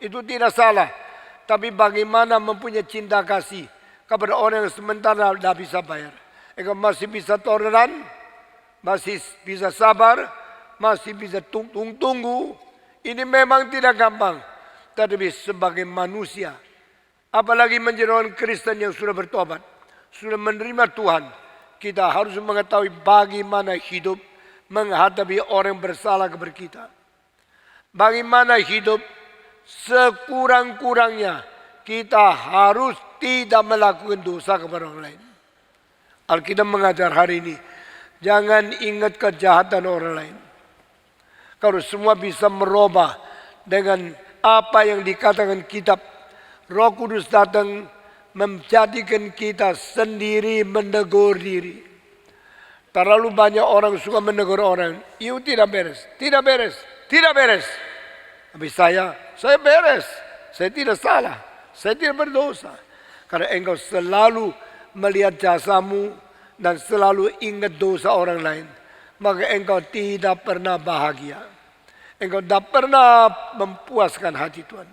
Itu tidak salah. Tapi bagaimana mempunyai cinta kasih kepada orang yang sementara tidak bisa bayar. Engkau masih bisa toleran. Masih bisa sabar. Masih bisa tunggu. Ini memang tidak gampang. Tetapi sebagai manusia. Apalagi menjadi orang Kristen yang sudah bertobat. Sudah menerima Tuhan. Kita harus mengetahui bagaimana hidup menghadapi orang yang bersalah kepada kita. Bagaimana hidup sekurang-kurangnya kita harus tidak melakukan dosa kepada orang lain. Alkitab mengajar hari ini, jangan ingat kejahatan orang lain. Kalau semua bisa merubah dengan apa yang dikatakan kitab, Roh Kudus datang menjadikan kita sendiri menegur diri. Terlalu banyak orang suka menegur orang. You tidak beres, tidak beres, tidak beres. Tapi saya beres. Saya tidak salah. Saya tidak berdosa. Karena engkau selalu melihat jasamu dan selalu ingat dosa orang lain. Maka engkau tidak pernah bahagia. Engkau tidak pernah memuaskan hati Tuhan.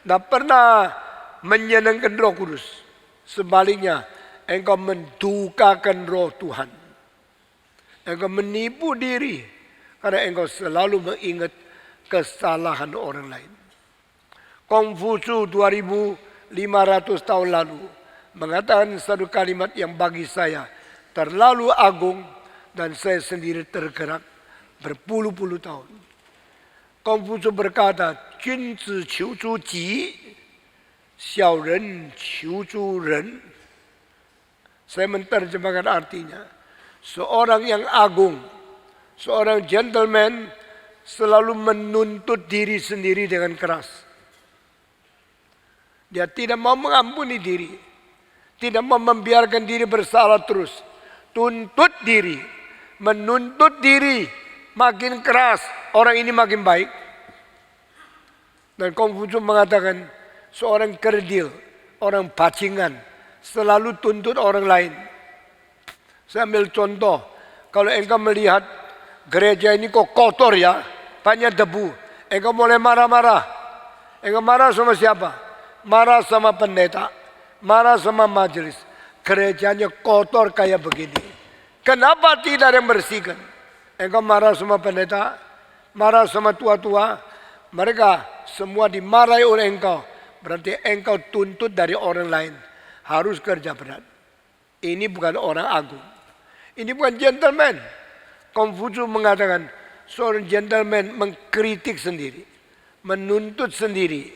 Tidak pernah menyenangkan Roh Kudus. Sebaliknya, engkau mendukakan Roh Tuhan. Engkau menipu diri karena engkau selalu mengingat kesalahan orang lain. Konghucu 2500 tahun lalu mengatakan satu kalimat yang bagi saya terlalu agung dan saya sendiri tergerak berpuluh-puluh tahun. Konghucu berkata, 君子求诸己, 小人求诸人. Saya menerjemahkan artinya. Seorang yang agung, seorang gentleman selalu menuntut diri sendiri dengan keras. Dia tidak mau mengampuni diri. Tidak mau membiarkan diri bersalah terus. Tuntut diri. Menuntut diri. Makin keras. Orang ini makin baik. Dan Konghucu mengatakan. Seorang kerdil. Orang bajingan. Selalu tuntut orang lain. Saya ambil contoh. Kalau engkau melihat gereja ini kok kotor ya. Banyak debu. Engkau mulai marah-marah. Engkau marah sama siapa? Marah sama pendeta. Marah sama majelis. Gerejanya kotor kayak begini. Kenapa tidak ada yang bersihkan? Engkau marah sama pendeta. Marah sama tua-tua. Mereka semua dimarahi oleh engkau. Berarti engkau tuntut dari orang lain. Harus kerja berat. Ini bukan orang agung. Ini bukan gentleman. Konghucu mengatakan seorang gentleman mengkritik sendiri, menuntut sendiri,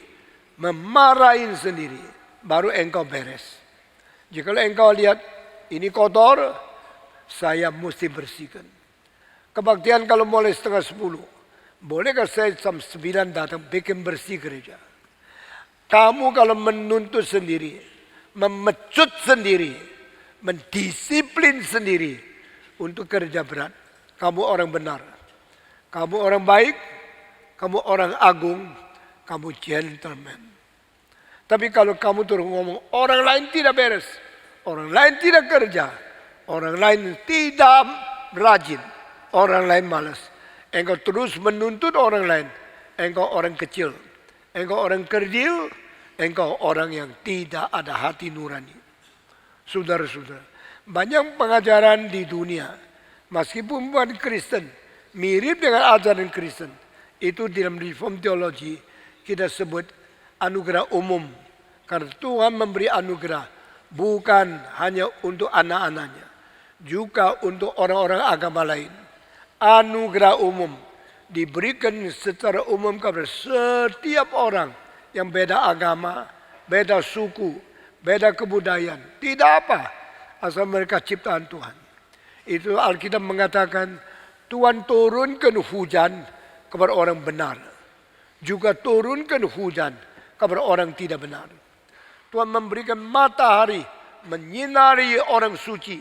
memarahin sendiri, baru engkau beres. Jika engkau lihat ini kotor, saya mesti bersihkan. Kebaktian kalau mulai 9:30, bolehkah saya jam 9 datang bikin bersih gereja? Kamu kalau menuntut sendiri, memecut sendiri, mendisiplin sendiri untuk kerja berat, kamu orang benar, kamu orang baik, kamu orang agung, kamu gentleman. Tapi kalau kamu terus ngomong orang lain tidak beres, orang lain tidak kerja, orang lain tidak rajin, orang lain malas, engkau terus menuntut orang lain, engkau orang kecil, engkau orang kerdil, engkau orang yang tidak ada hati nurani. Saudara-saudara, banyak pengajaran di dunia, meskipun bukan Kristen, mirip dengan ajaran Kristen. Itu dalam Reform Theology kita sebut anugerah umum. Karena Tuhan memberi anugerah bukan hanya untuk anak-anaknya, juga untuk orang-orang agama lain. Anugerah umum diberikan secara umum kepada setiap orang yang beda agama, beda suku, beda kebudayaan. Tidak apa, asal mereka ciptaan Tuhan. Itu Alkitab mengatakan Tuhan turunkan hujan kepada orang benar, juga turunkan hujan kepada orang tidak benar. Tuhan memberikan matahari menyinari orang suci.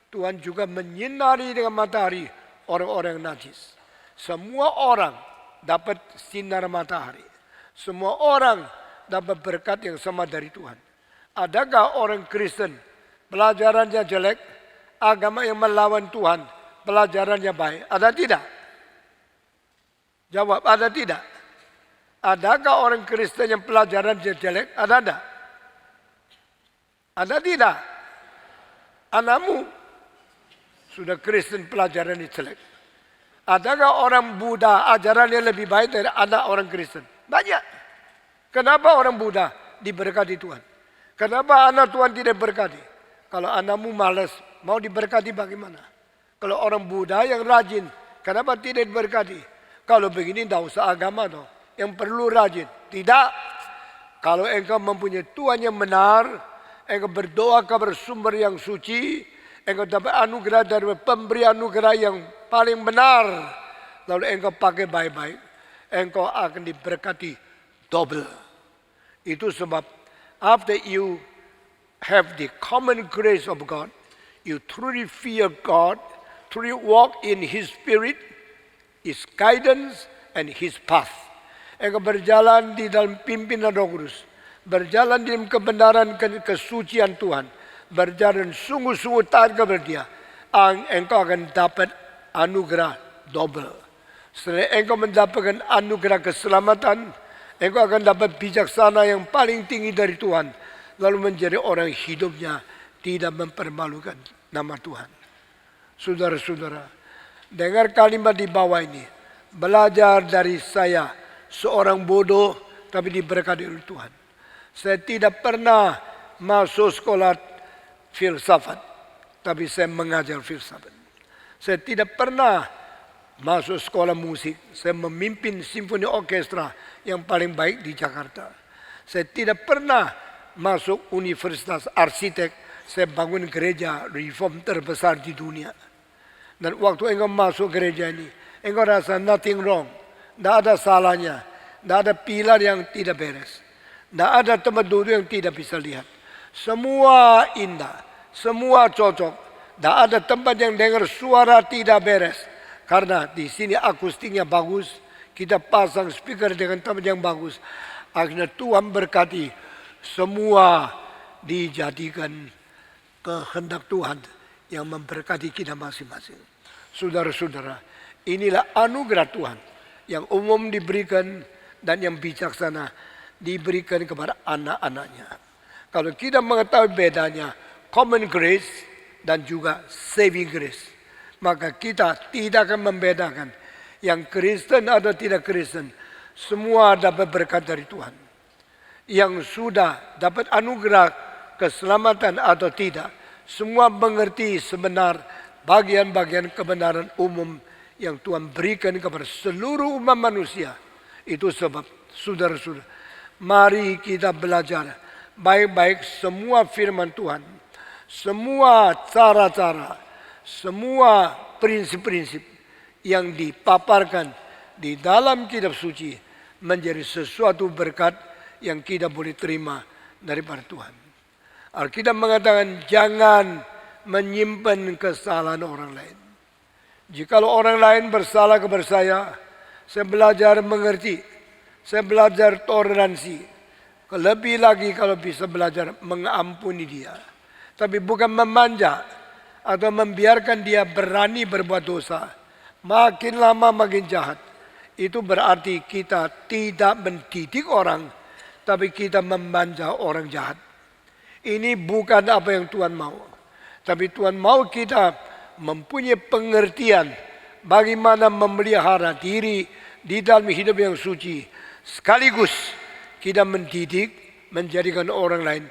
Tuhan juga menyinari dengan matahari orang-orang najis. Semua orang dapat sinar matahari. Semua orang dapat berkat yang sama dari Tuhan. Adakah orang Kristen pelajarannya jelek, agama yang melawan Tuhan, pelajarannya baik? Ada tidak? Jawab, ada tidak? Adakah orang Kristen yang pelajarannya jelek? Ada tidak? Ada tidak? Anakmu sudah Kristen pelajarannya jelek. Adakah orang Buddha ajarannya lebih baik dari anak orang Kristen? Banyak. Kenapa orang Buddha diberkati Tuhan? Kenapa anak Tuhan tidak berkati? Kalau anakmu malas, mau diberkati bagaimana? Kalau orang Buddha yang rajin, kenapa tidak diberkati? Kalau begini tidak usah agama dong. Yang perlu rajin. Tidak. Kalau engkau mempunyai Tuhan yang benar, engkau berdoa kepada sumber yang suci, engkau dapat anugerah dari pemberi anugerah yang paling benar. Lalu engkau pakai baik-baik, engkau akan diberkati double. Itu sebab after you have the common grace of God, you truly fear God, truly walk in His Spirit, His guidance, and His path. Engkau berjalan di dalam pimpinan Roh Kudus, berjalan di dalam kebenaran kesucian Tuhan, berjalan sungguh-sungguh taat kepada Dia, engkau akan dapat anugerah double. Setelah engkau mendapatkan anugerah keselamatan, engkau akan dapat bijaksana yang paling tinggi dari Tuhan, lalu menjadi orang hidupnya tidak mempermalukan nama Tuhan. Saudara-saudara, dengar kalimat di bawah ini. Belajar dari saya, seorang bodoh tapi diberkati oleh Tuhan. Saya tidak pernah masuk sekolah filsafat, tapi saya mengajar filsafat. Saya tidak pernah masuk sekolah musik, saya memimpin simfoni orkestra yang paling baik di Jakarta. Saya tidak pernah masuk universitas arsitek, saya bangun gereja reform terbesar di dunia. Dan waktu engkau masuk gereja ini, engkau rasa nothing wrong, tidak ada salahnya, tidak ada pilar yang tidak beres. Tidak ada tempat duduk yang tidak bisa lihat. Semua indah, semua cocok. Tidak ada tempat yang dengar suara tidak beres. Karena di sini akustiknya bagus. Kita pasang speaker dengan tempat yang bagus. Akhirnya Tuhan berkati. Semua dijadikan kehendak Tuhan yang memberkati kita masing-masing. Saudara-saudara, inilah anugerah Tuhan yang umum diberikan dan yang bijaksana diberikan kepada anak-anaknya. Kalau kita mengetahui bedanya common grace dan juga saving grace, maka kita tidak akan membedakan yang Kristen atau tidak Kristen. Semua dapat berkat dari Tuhan. Yang sudah dapat anugerah keselamatan atau tidak, semua mengerti sebenar bagian-bagian kebenaran umum yang Tuhan berikan kepada seluruh umat manusia. Itu sebab saudara-saudara, mari kita belajar baik-baik semua firman Tuhan, semua cara-cara, semua prinsip-prinsip yang dipaparkan di dalam kitab suci menjadi sesuatu berkat yang kita boleh terima daripada Tuhan. Alkitab mengatakan jangan menyimpan kesalahan orang lain. Jikalau orang lain bersalah kepada saya belajar mengerti, saya belajar toleransi. Lebih lagi kalau bisa belajar mengampuni dia. Tapi bukan memanja atau membiarkan dia berani berbuat dosa. Makin lama makin jahat. Itu berarti kita tidak mendidik orang, tapi kita memanja orang jahat. Ini bukan apa yang Tuhan mau. Tapi Tuhan mau kita mempunyai pengertian bagaimana memelihara diri di dalam hidup yang suci. Sekaligus kita mendidik, menjadikan orang lain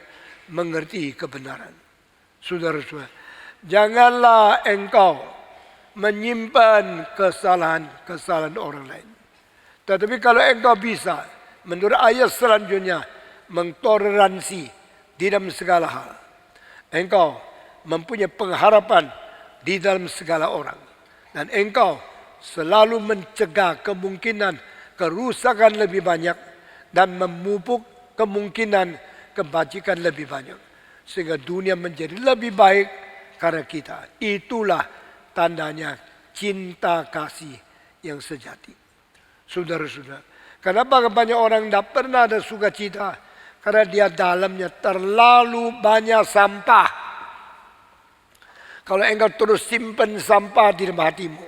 mengerti kebenaran. Saudara-saudara, janganlah engkau menyimpan kesalahan-kesalahan orang lain. Tetapi kalau engkau bisa menurut ayat selanjutnya mentoleransi di dalam segala hal. Engkau mempunyai pengharapan di dalam segala orang. Dan engkau selalu mencegah kemungkinan kerusakan lebih banyak dan memupuk kemungkinan kebajikan lebih banyak. Sehingga dunia menjadi lebih baik karena kita. Itulah tandanya cinta kasih yang sejati. Saudara-saudara, kenapa banyak orang tidak pernah ada sukacita? Karena dia dalamnya terlalu banyak sampah. Kalau engkau terus simpan sampah di dalam hatimu,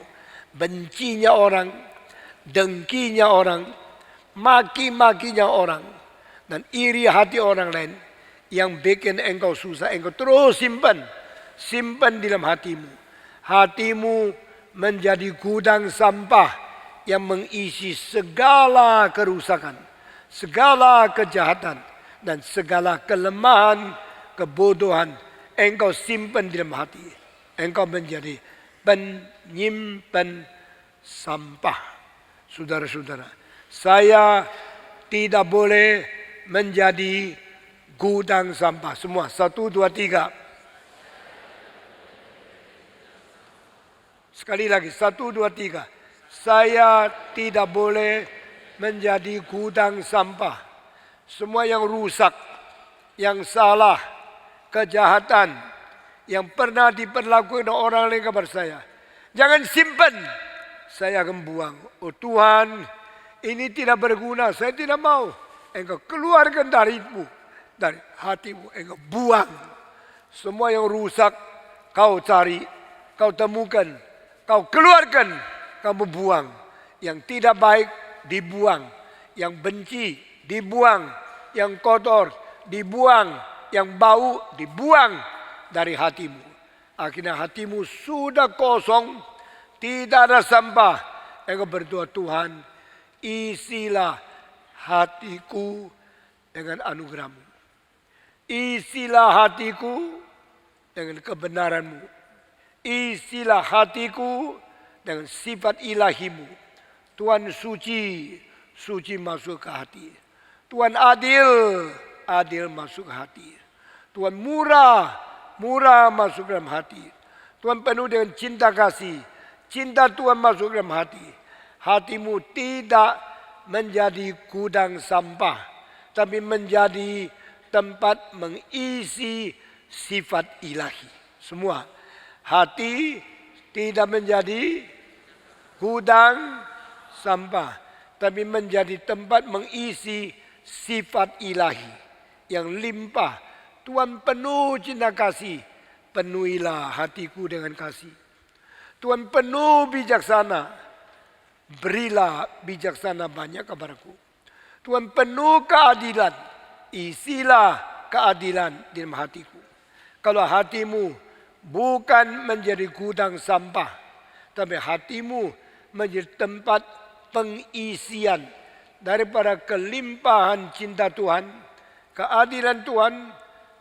bencinya orang, dengkinya orang, maki-makinya orang, dan iri hati orang lain yang bikin engkau susah, engkau terus simpan di dalam hatimu. Hatimu menjadi gudang sampah yang mengisi segala kerusakan, segala kejahatan, dan segala kelemahan, kebodohan. Engkau simpan di dalam hati. Engkau menjadi penyimpan sampah. Saudara-saudara, saya tidak boleh menjadi gudang sampah. Semua, 1, 2, 3. Sekali lagi, 1, 2, 3. Saya tidak boleh menjadi gudang sampah. Semua yang rusak, yang salah, kejahatan, yang pernah diperlakukan orang lain kepada saya, jangan simpan. Saya akan buang. Oh Tuhan, ini tidak berguna, saya tidak mau. Engkau keluarkan dari hatimu, engkau buang. Semua yang rusak, kau cari, kau temukan, kau keluarkan, kamu buang. Yang tidak baik, dibuang. Yang benci, dibuang. Yang kotor, dibuang. Yang bau, dibuang dari hatimu. Akhirnya hatimu sudah kosong, tidak ada sampah. Engkau berdoa, Tuhan, isilah hatiku dengan anugerah-Mu. Isilah hatiku dengan kebenaran-Mu. Isilah hatiku dengan sifat ilahi-Mu. Tuhan suci, suci masuk ke hati. Tuhan adil, adil masuk ke hati. Tuhan murah, murah masuk dalam hati. Tuhan penuh dengan cinta kasih. Cinta Tuhan masuk dalam hati. Hatimu tidak menjadi gudang sampah, tapi menjadi tempat mengisi sifat ilahi. Semua. Hati tidak menjadi gudang sampah, tapi menjadi tempat mengisi sifat ilahi yang limpah. Tuhan penuh cinta kasih, penuhilah hatiku dengan kasih. Tuhan penuh bijaksana, berilah bijaksana banyak kepadaku. Tuhan penuh keadilan, isilah keadilan di dalam hatiku. Kalau hatimu bukan menjadi gudang sampah, tapi hatimu menjadi tempat pengisian daripada kelimpahan cinta Tuhan, keadilan Tuhan,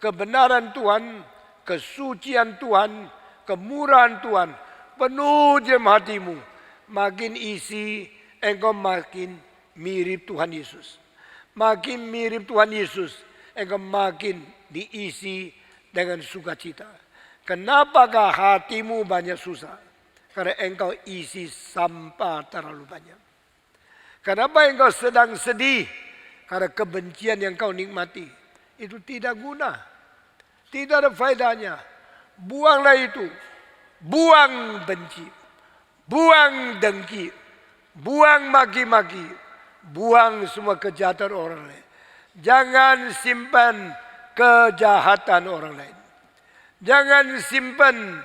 kebenaran Tuhan, kesucian Tuhan, kemurahan Tuhan, penuh dalam hatimu. Makin isi, engkau makin mirip Tuhan Yesus. Makin mirip Tuhan Yesus, engkau makin diisi dengan sukacita. Kenapakah hatimu banyak susah? Karena engkau isi sampah terlalu banyak. Kenapa engkau sedang sedih? Karena kebencian yang kau nikmati itu tidak guna, tidak ada faedahnya. Buanglah itu, buang benci, buang dengki, buang maki-maki, buang semua kejahatan orang lain. Jangan simpan kejahatan orang lain. Jangan simpan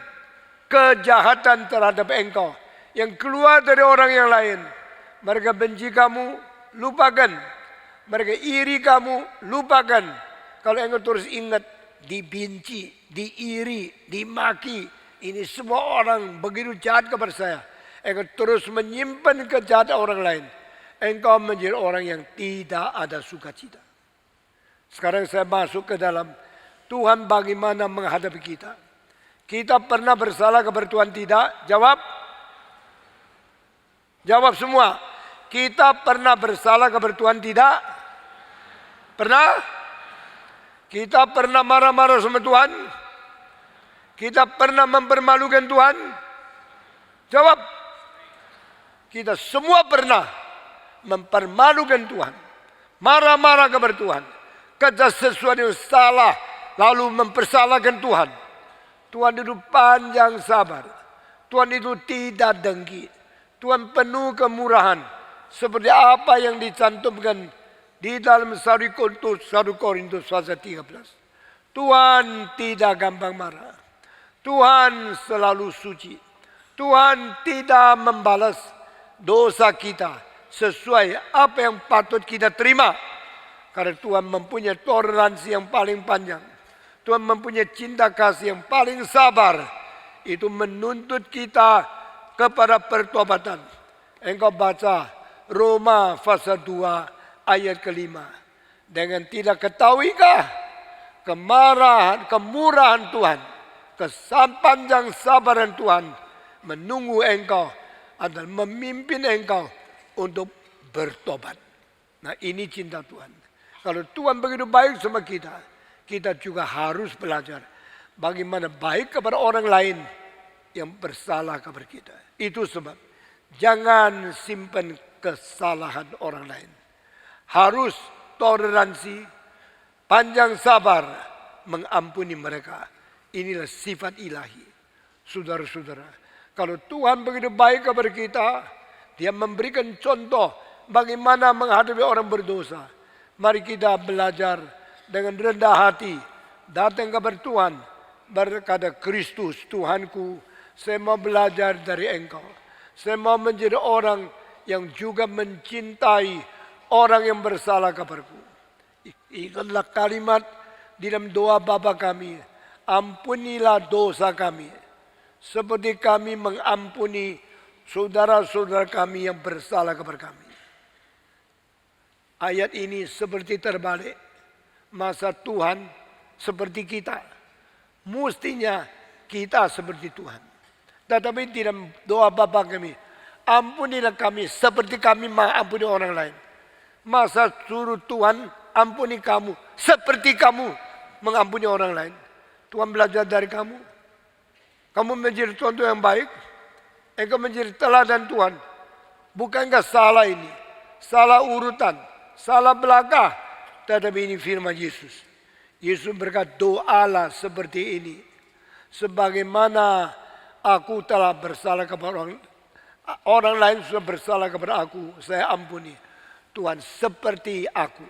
kejahatan terhadap engkau yang keluar dari orang yang lain. Mereka benci kamu, lupakan. Mereka iri kamu, lupakan. Kalau engkau terus ingat dibenci, diiri, dimaki, ini semua orang begitu jahat kepada saya. Engkau terus menyimpan kejahatan orang lain. Engkau menjadi orang yang tidak ada sukacita. Sekarang saya masuk ke dalam Tuhan bagaimana menghadapi kita. Kita pernah bersalah kepada Tuhan tidak? Jawab. Jawab semua. Kita pernah bersalah kepada Tuhan tidak? Pernah? Kita pernah marah-marah sama Tuhan? Kita pernah mempermalukan Tuhan? Jawab. Kita semua pernah mempermalukan Tuhan. Marah-marah kepada Tuhan. Kerja sesuatu yang salah. Lalu mempersalahkan Tuhan. Tuhan itu panjang sabar. Tuhan itu tidak dengki. Tuhan penuh kemurahan. Seperti apa yang dicantumkan di dalam 1 Korintus pasal 13. Tuhan tidak gampang marah. Tuhan selalu suci. Tuhan tidak membalas dosa kita sesuai apa yang patut kita terima. Karena Tuhan mempunyai toleransi yang paling panjang. Tuhan mempunyai cinta kasih yang paling sabar. Itu menuntut kita kepada pertobatan. Engkau baca Roma pasal 2 ayat ke-5. Dengan tidak ketahuikah kemurahan Tuhan, kepanjang sabaran Tuhan menunggu engkau adalah memimpin engkau untuk bertobat. Nah, ini cinta Tuhan. Kalau Tuhan begitu baik sama kita, kita juga harus belajar bagaimana baik kepada orang lain yang bersalah kepada kita. Itu sebab jangan simpan kesalahan orang lain. Harus toleransi, panjang sabar, mengampuni mereka. Inilah sifat ilahi. Saudara-saudara, kalau Tuhan begitu baik kepada kita, Dia memberikan contoh bagaimana menghadapi orang berdosa. Mari kita belajar dengan rendah hati, datang kepada Tuhan, berkata, Kristus Tuhanku, saya mau belajar dari Engkau. Saya mau menjadi orang yang juga mencintai orang yang bersalah kepadaku. Ingatlah kalimat di dalam doa Bapa kami, ampunilah dosa kami, seperti kami mengampuni saudara-saudara kami yang bersalah kepada kami. Ayat ini seperti terbalik. Masa Tuhan seperti kita. Mestinya kita seperti Tuhan. Tetapi di dalam doa Bapa kami, ampunilah kami seperti kami mengampuni orang lain. Masa suruh Tuhan ampuni kamu seperti kamu mengampuni orang lain. Tuhan belajar dari kamu. Kamu menjadi contoh yang baik. Engkau menjadi teladan Tuhan. Bukankah salah ini? Salah urutan. Salah belakang. Tetapi ini firman Yesus. Yesus berkata, doalah seperti ini. Sebagaimana aku telah bersalah kepada orang lain sudah bersalah kepada aku, saya ampuni. Tuhan seperti aku.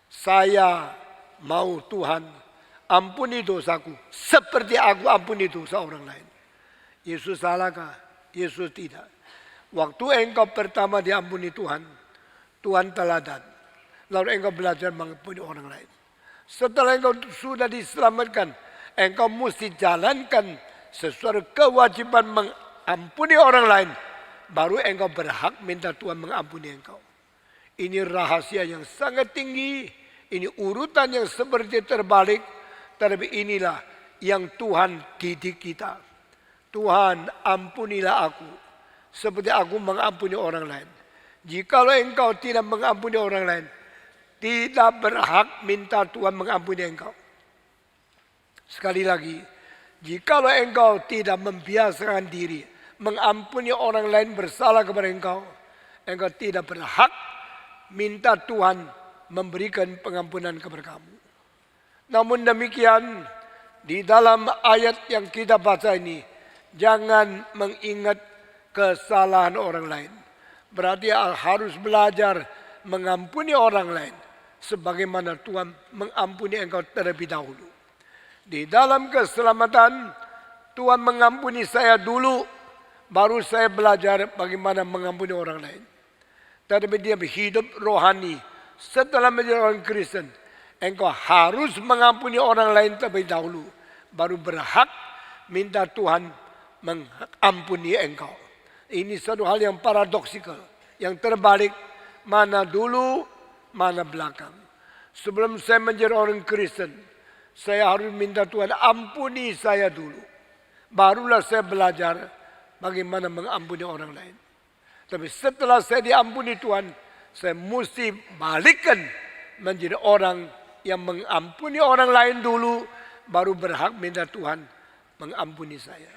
Saya mau Tuhan ampuni dosaku seperti aku ampuni dosa orang lain. Yesus salahkah? Yesus tidak. Waktu engkau pertama diampuni Tuhan, Tuhan teladan. Lalu engkau belajar mengampuni orang lain. Setelah engkau sudah diselamatkan, engkau mesti jalankan sesuatu kewajiban mengampuni orang lain. Baru engkau berhak minta Tuhan mengampuni engkau. Ini rahasia yang sangat tinggi. Ini urutan yang seperti terbalik. Tetapi inilah yang Tuhan didik kita. Tuhan ampunilah aku seperti aku mengampuni orang lain. Jikalau engkau tidak mengampuni orang lain, tidak berhak minta Tuhan mengampuni engkau. Sekali lagi, jikalau engkau tidak membiasakan diri mengampuni orang lain bersalah kepada engkau, engkau tidak berhak minta Tuhan memberikan pengampunan kepada kamu. Namun demikian, di dalam ayat yang kita baca ini, jangan mengingat kesalahan orang lain. Berarti harus belajar mengampuni orang lain sebagaimana Tuhan mengampuni engkau terlebih dahulu. Di dalam keselamatan, Tuhan mengampuni saya dulu, baru saya belajar bagaimana mengampuni orang lain. Tetapi dia hidup rohani. Setelah menjadi orang Kristen, engkau harus mengampuni orang lain terlebih dahulu, baru berhak minta Tuhan mengampuni engkau. Ini satu hal yang paradoksikal, yang terbalik, mana dulu, mana belakang. Sebelum saya menjadi orang Kristen, saya harus minta Tuhan ampuni saya dulu. Barulah saya belajar bagaimana mengampuni orang lain. Tapi setelah saya diampuni Tuhan, saya mesti balikkan menjadi orang yang mengampuni orang lain dulu, baru berhak minta Tuhan mengampuni saya.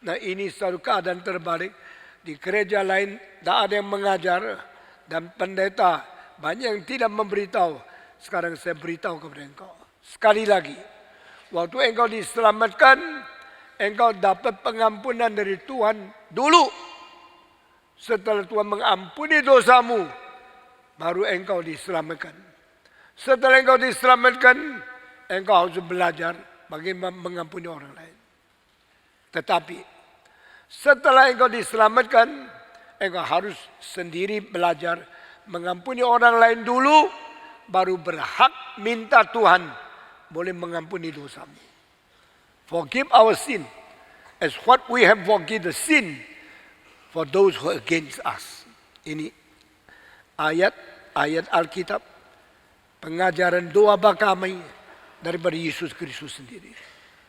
Nah ini satu keadaan terbalik. Di gereja lain tidak ada yang mengajar dan pendeta banyak yang tidak memberitahu. Sekarang saya beritahu kepada engkau. Sekali lagi, waktu engkau diselamatkan, engkau dapat pengampunan dari Tuhan dulu. Setelah Tuhan mengampuni dosamu, baru engkau diselamatkan. Setelah engkau diselamatkan, engkau harus belajar bagaimana mengampuni orang lain. Tetapi setelah engkau diselamatkan, engkau harus sendiri belajar mengampuni orang lain dulu, baru berhak minta Tuhan boleh mengampuni dosamu. Forgive our sin as what we have forgiven the sin for those who are against us. Ini ayat Alkitab, pengajaran doa bakamai daripada Yesus Kristus sendiri.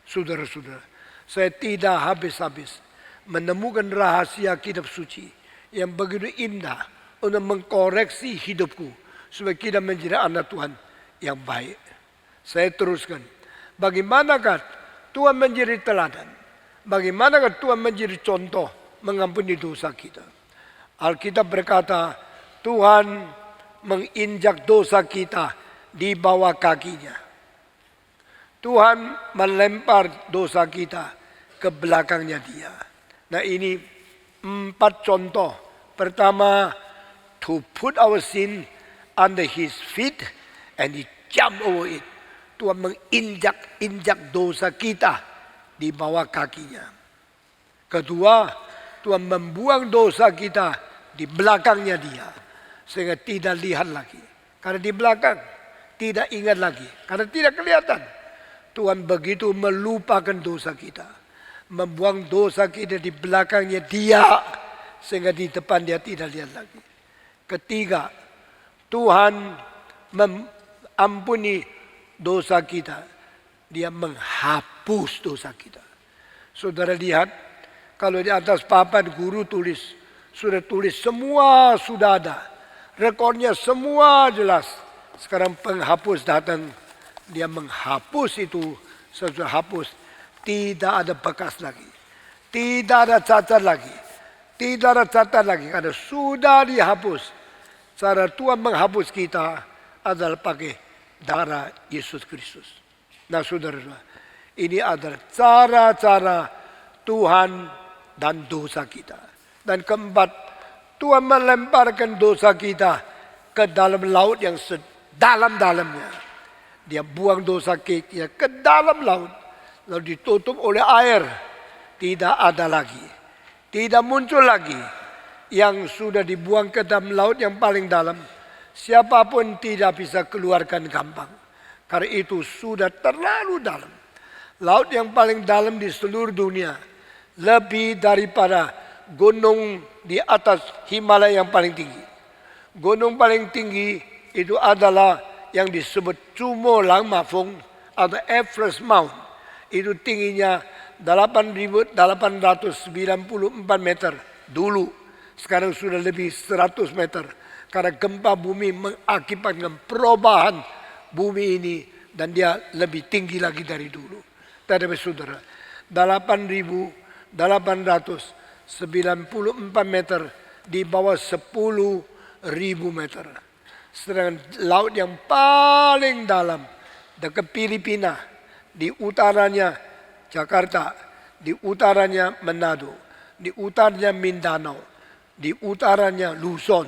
Saudara-saudara, saya tidak habis-habis menemukan rahasia kitab suci yang begitu indah untuk mengkoreksi hidupku supaya kita menjadi anak Tuhan yang baik. Saya teruskan, bagaimanakah Tuhan menjadi teladan? Bagaimanakah Tuhan menjadi contoh mengampuni dosa kita? Alkitab berkata, Tuhan menginjak dosa kita di bawah kakinya. Tuhan melempar dosa kita ke belakangnya dia. Nah ini 4 contoh. Pertama, to put our sin under his feet and he jump over it. Tuhan menginjak dosa kita di bawah kakinya. Kedua, Tuhan membuang dosa kita di belakangnya dia. Sehingga tidak lihat lagi. Karena di belakang tidak ingat lagi. Karena tidak kelihatan. Tuhan begitu melupakan dosa kita. Membuang dosa kita di belakangnya dia. Sehingga di depan dia tidak lihat lagi. Ketiga, Tuhan mengampuni dosa kita. Dia menghapus dosa kita. Saudara lihat, kalau di atas papan guru tulis, sudah tulis semua sudah ada. Rekornya semua jelas. Sekarang penghapus datang, dia menghapus itu, sesudah hapus, tidak ada bekas lagi. Tidak ada cacat lagi. Tidak ada catat lagi, karena sudah dihapus. Cara Tuhan menghapus kita adalah pakai darah Yesus Kristus. Nah saudara, ini adalah cara-cara Tuhan dan dosa kita. Dan keempat, Tuhan melemparkan dosa kita ke dalam laut yang sedalam-dalamnya. Dia buang dosa kita ke dalam laut, lalu ditutup oleh air. Tidak ada lagi, tidak muncul lagi. Yang sudah dibuang ke dalam laut yang paling dalam, siapapun tidak bisa keluarkan gampang. Karena itu sudah terlalu dalam. Laut yang paling dalam di seluruh dunia, lebih daripada gunung di atas Himalaya yang paling tinggi. Gunung paling tinggi itu adalah yang disebut Chumo Langmafong atau Everest Mount. Itu tingginya 8.894 meter dulu. Sekarang sudah lebih 100 meter. Karena gempa bumi mengakibatkan perubahan bumi ini. Dan dia lebih tinggi lagi dari dulu. Tetapi saudara, 8.894 meter di bawah 10.000 meter. Sedangkan laut yang paling dalam dekat Filipina, di utaranya Jakarta, di utaranya Manado, di utaranya Mindanao, di utaranya Luzon,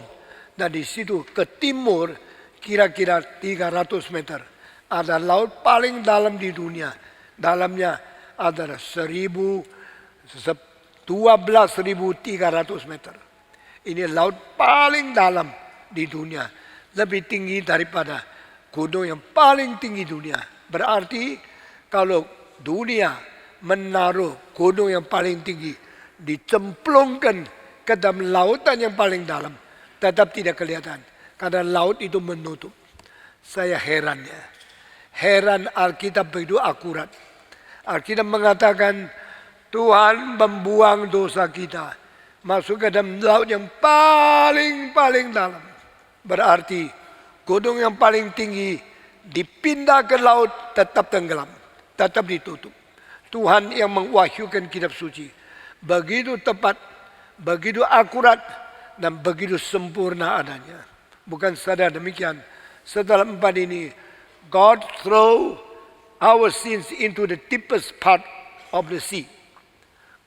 dan di situ ke timur kira-kira 300 meter. Ada laut paling dalam di dunia. Dalamnya adalah 12.300 meter. Ini laut paling dalam di dunia. Lebih tinggi daripada gunung yang paling tinggi dunia. Berarti kalau dunia menaruh gunung yang paling tinggi, dicemplungkan ke dalam lautan yang paling dalam, tetap tidak kelihatan. Karena laut itu menutup. Saya heran ya. Heran Alkitab begitu akurat. Alkitab mengatakan Tuhan membuang dosa kita masuk ke dalam laut yang paling dalam. Berarti gunung yang paling tinggi dipindah ke laut tetap tenggelam, tetap ditutup. Tuhan yang mewahyukan kitab suci. Begitu tepat, begitu akurat, dan begitu sempurna adanya. Bukan saja demikian, setelah 4 ini, God throw our sins into the deepest part of the sea.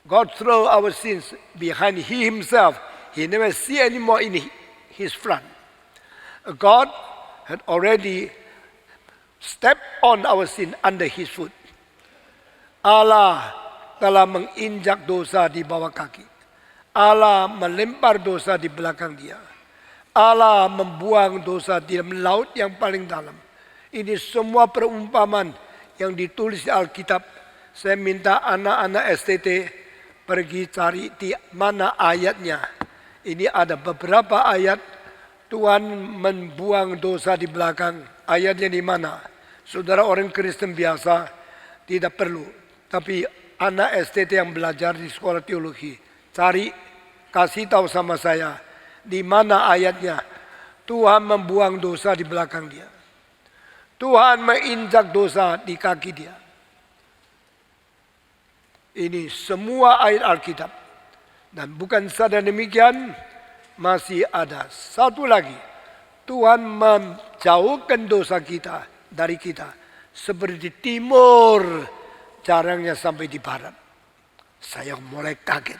God throw our sins behind He Himself. He never see anymore in His front. God had already stepped on our sin under His foot. Allah telah menginjak dosa di bawah kaki. Allah melempar dosa di belakang dia. Allah membuang dosa di dalam laut yang paling dalam. Ini semua perumpamaan yang ditulis di Alkitab. Saya minta anak-anak STT pergi cari di mana ayatnya. Ini ada beberapa ayat Tuhan membuang dosa di belakang. Ayatnya di mana? Saudara orang Kristen biasa tidak perlu. Tapi anak STT yang belajar di sekolah teologi, cari, kasih tahu sama saya, di mana ayatnya Tuhan membuang dosa di belakang dia. Tuhan menginjak dosa di kaki dia. Ini semua ayat Alkitab. Dan bukan saja demikian, masih ada satu lagi. Tuhan menjauhkan dosa kita dari kita. Seperti timur, jarangnya sampai di barat. Saya mulai kaget.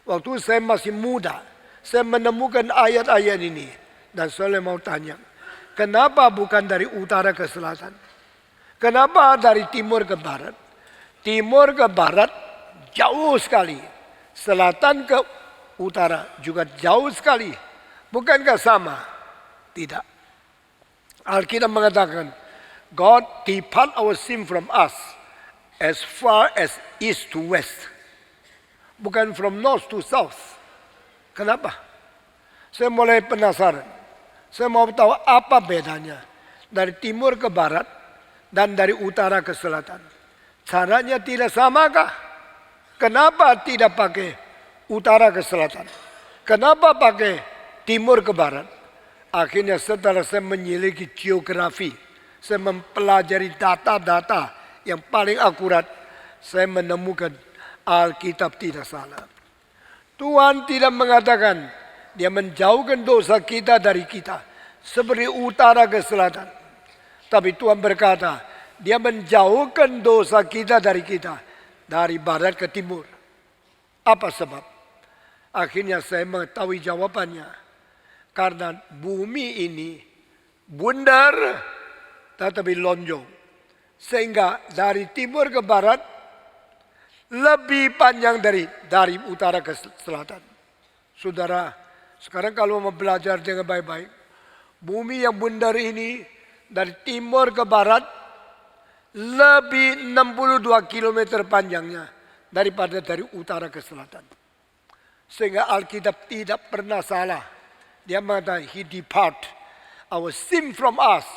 Waktu saya masih muda, saya menemukan ayat-ayat ini. Dan saya mau tanya, kenapa bukan dari utara ke selatan? Kenapa dari timur ke barat? Timur ke barat jauh sekali. Selatan ke utara juga jauh sekali. Bukankah sama? Tidak. Alkitab mengatakan, God depart our sin from us as far as east to west. Bukan from north to south. Kenapa? Saya mulai penasaran. Saya mau tahu apa bedanya dari timur ke barat dan dari utara ke selatan. Caranya tidak samakah? Kenapa tidak pakai utara ke selatan? Kenapa pakai timur ke barat? Akhirnya setelah saya menyelidiki geografi, saya mempelajari data-data yang paling akurat, saya menemukan Alkitab tidak salah. Tuhan tidak mengatakan dia menjauhkan dosa kita dari kita seperti utara ke selatan. Tapi Tuhan berkata, dia menjauhkan dosa kita dari kita dari barat ke timur. Apa sebab? Akhirnya saya mengetahui jawabannya. Karena bumi ini bundar tetapi lonjong. Sehingga dari timur ke barat lebih panjang dari utara ke selatan. Saudara, sekarang kalau mau belajar dengan baik-baik, bumi yang bundar ini dari timur ke barat lebih 62 km panjangnya daripada dari utara ke selatan. Sehingga Alkitab tidak pernah salah. Dia mengatakan, He depart our sin from us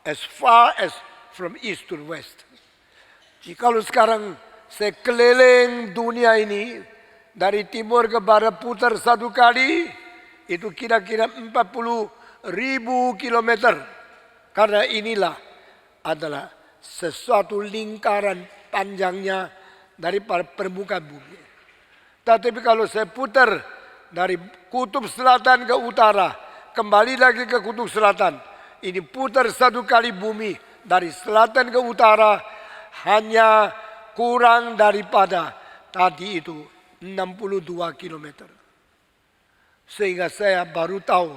as far as from east to west. Jikalau sekarang saya keliling dunia ini dari timur ke barat putar satu kali, itu kira-kira 40.000 kilometer. Karena inilah adalah sesuatu lingkaran panjangnya dari permukaan bumi. Tetapi kalau saya putar dari kutub selatan ke utara, kembali lagi ke kutub selatan, ini putar satu kali bumi dari selatan ke utara, hanya kurang daripada tadi itu 62 kilometer. Sehingga saya baru tahu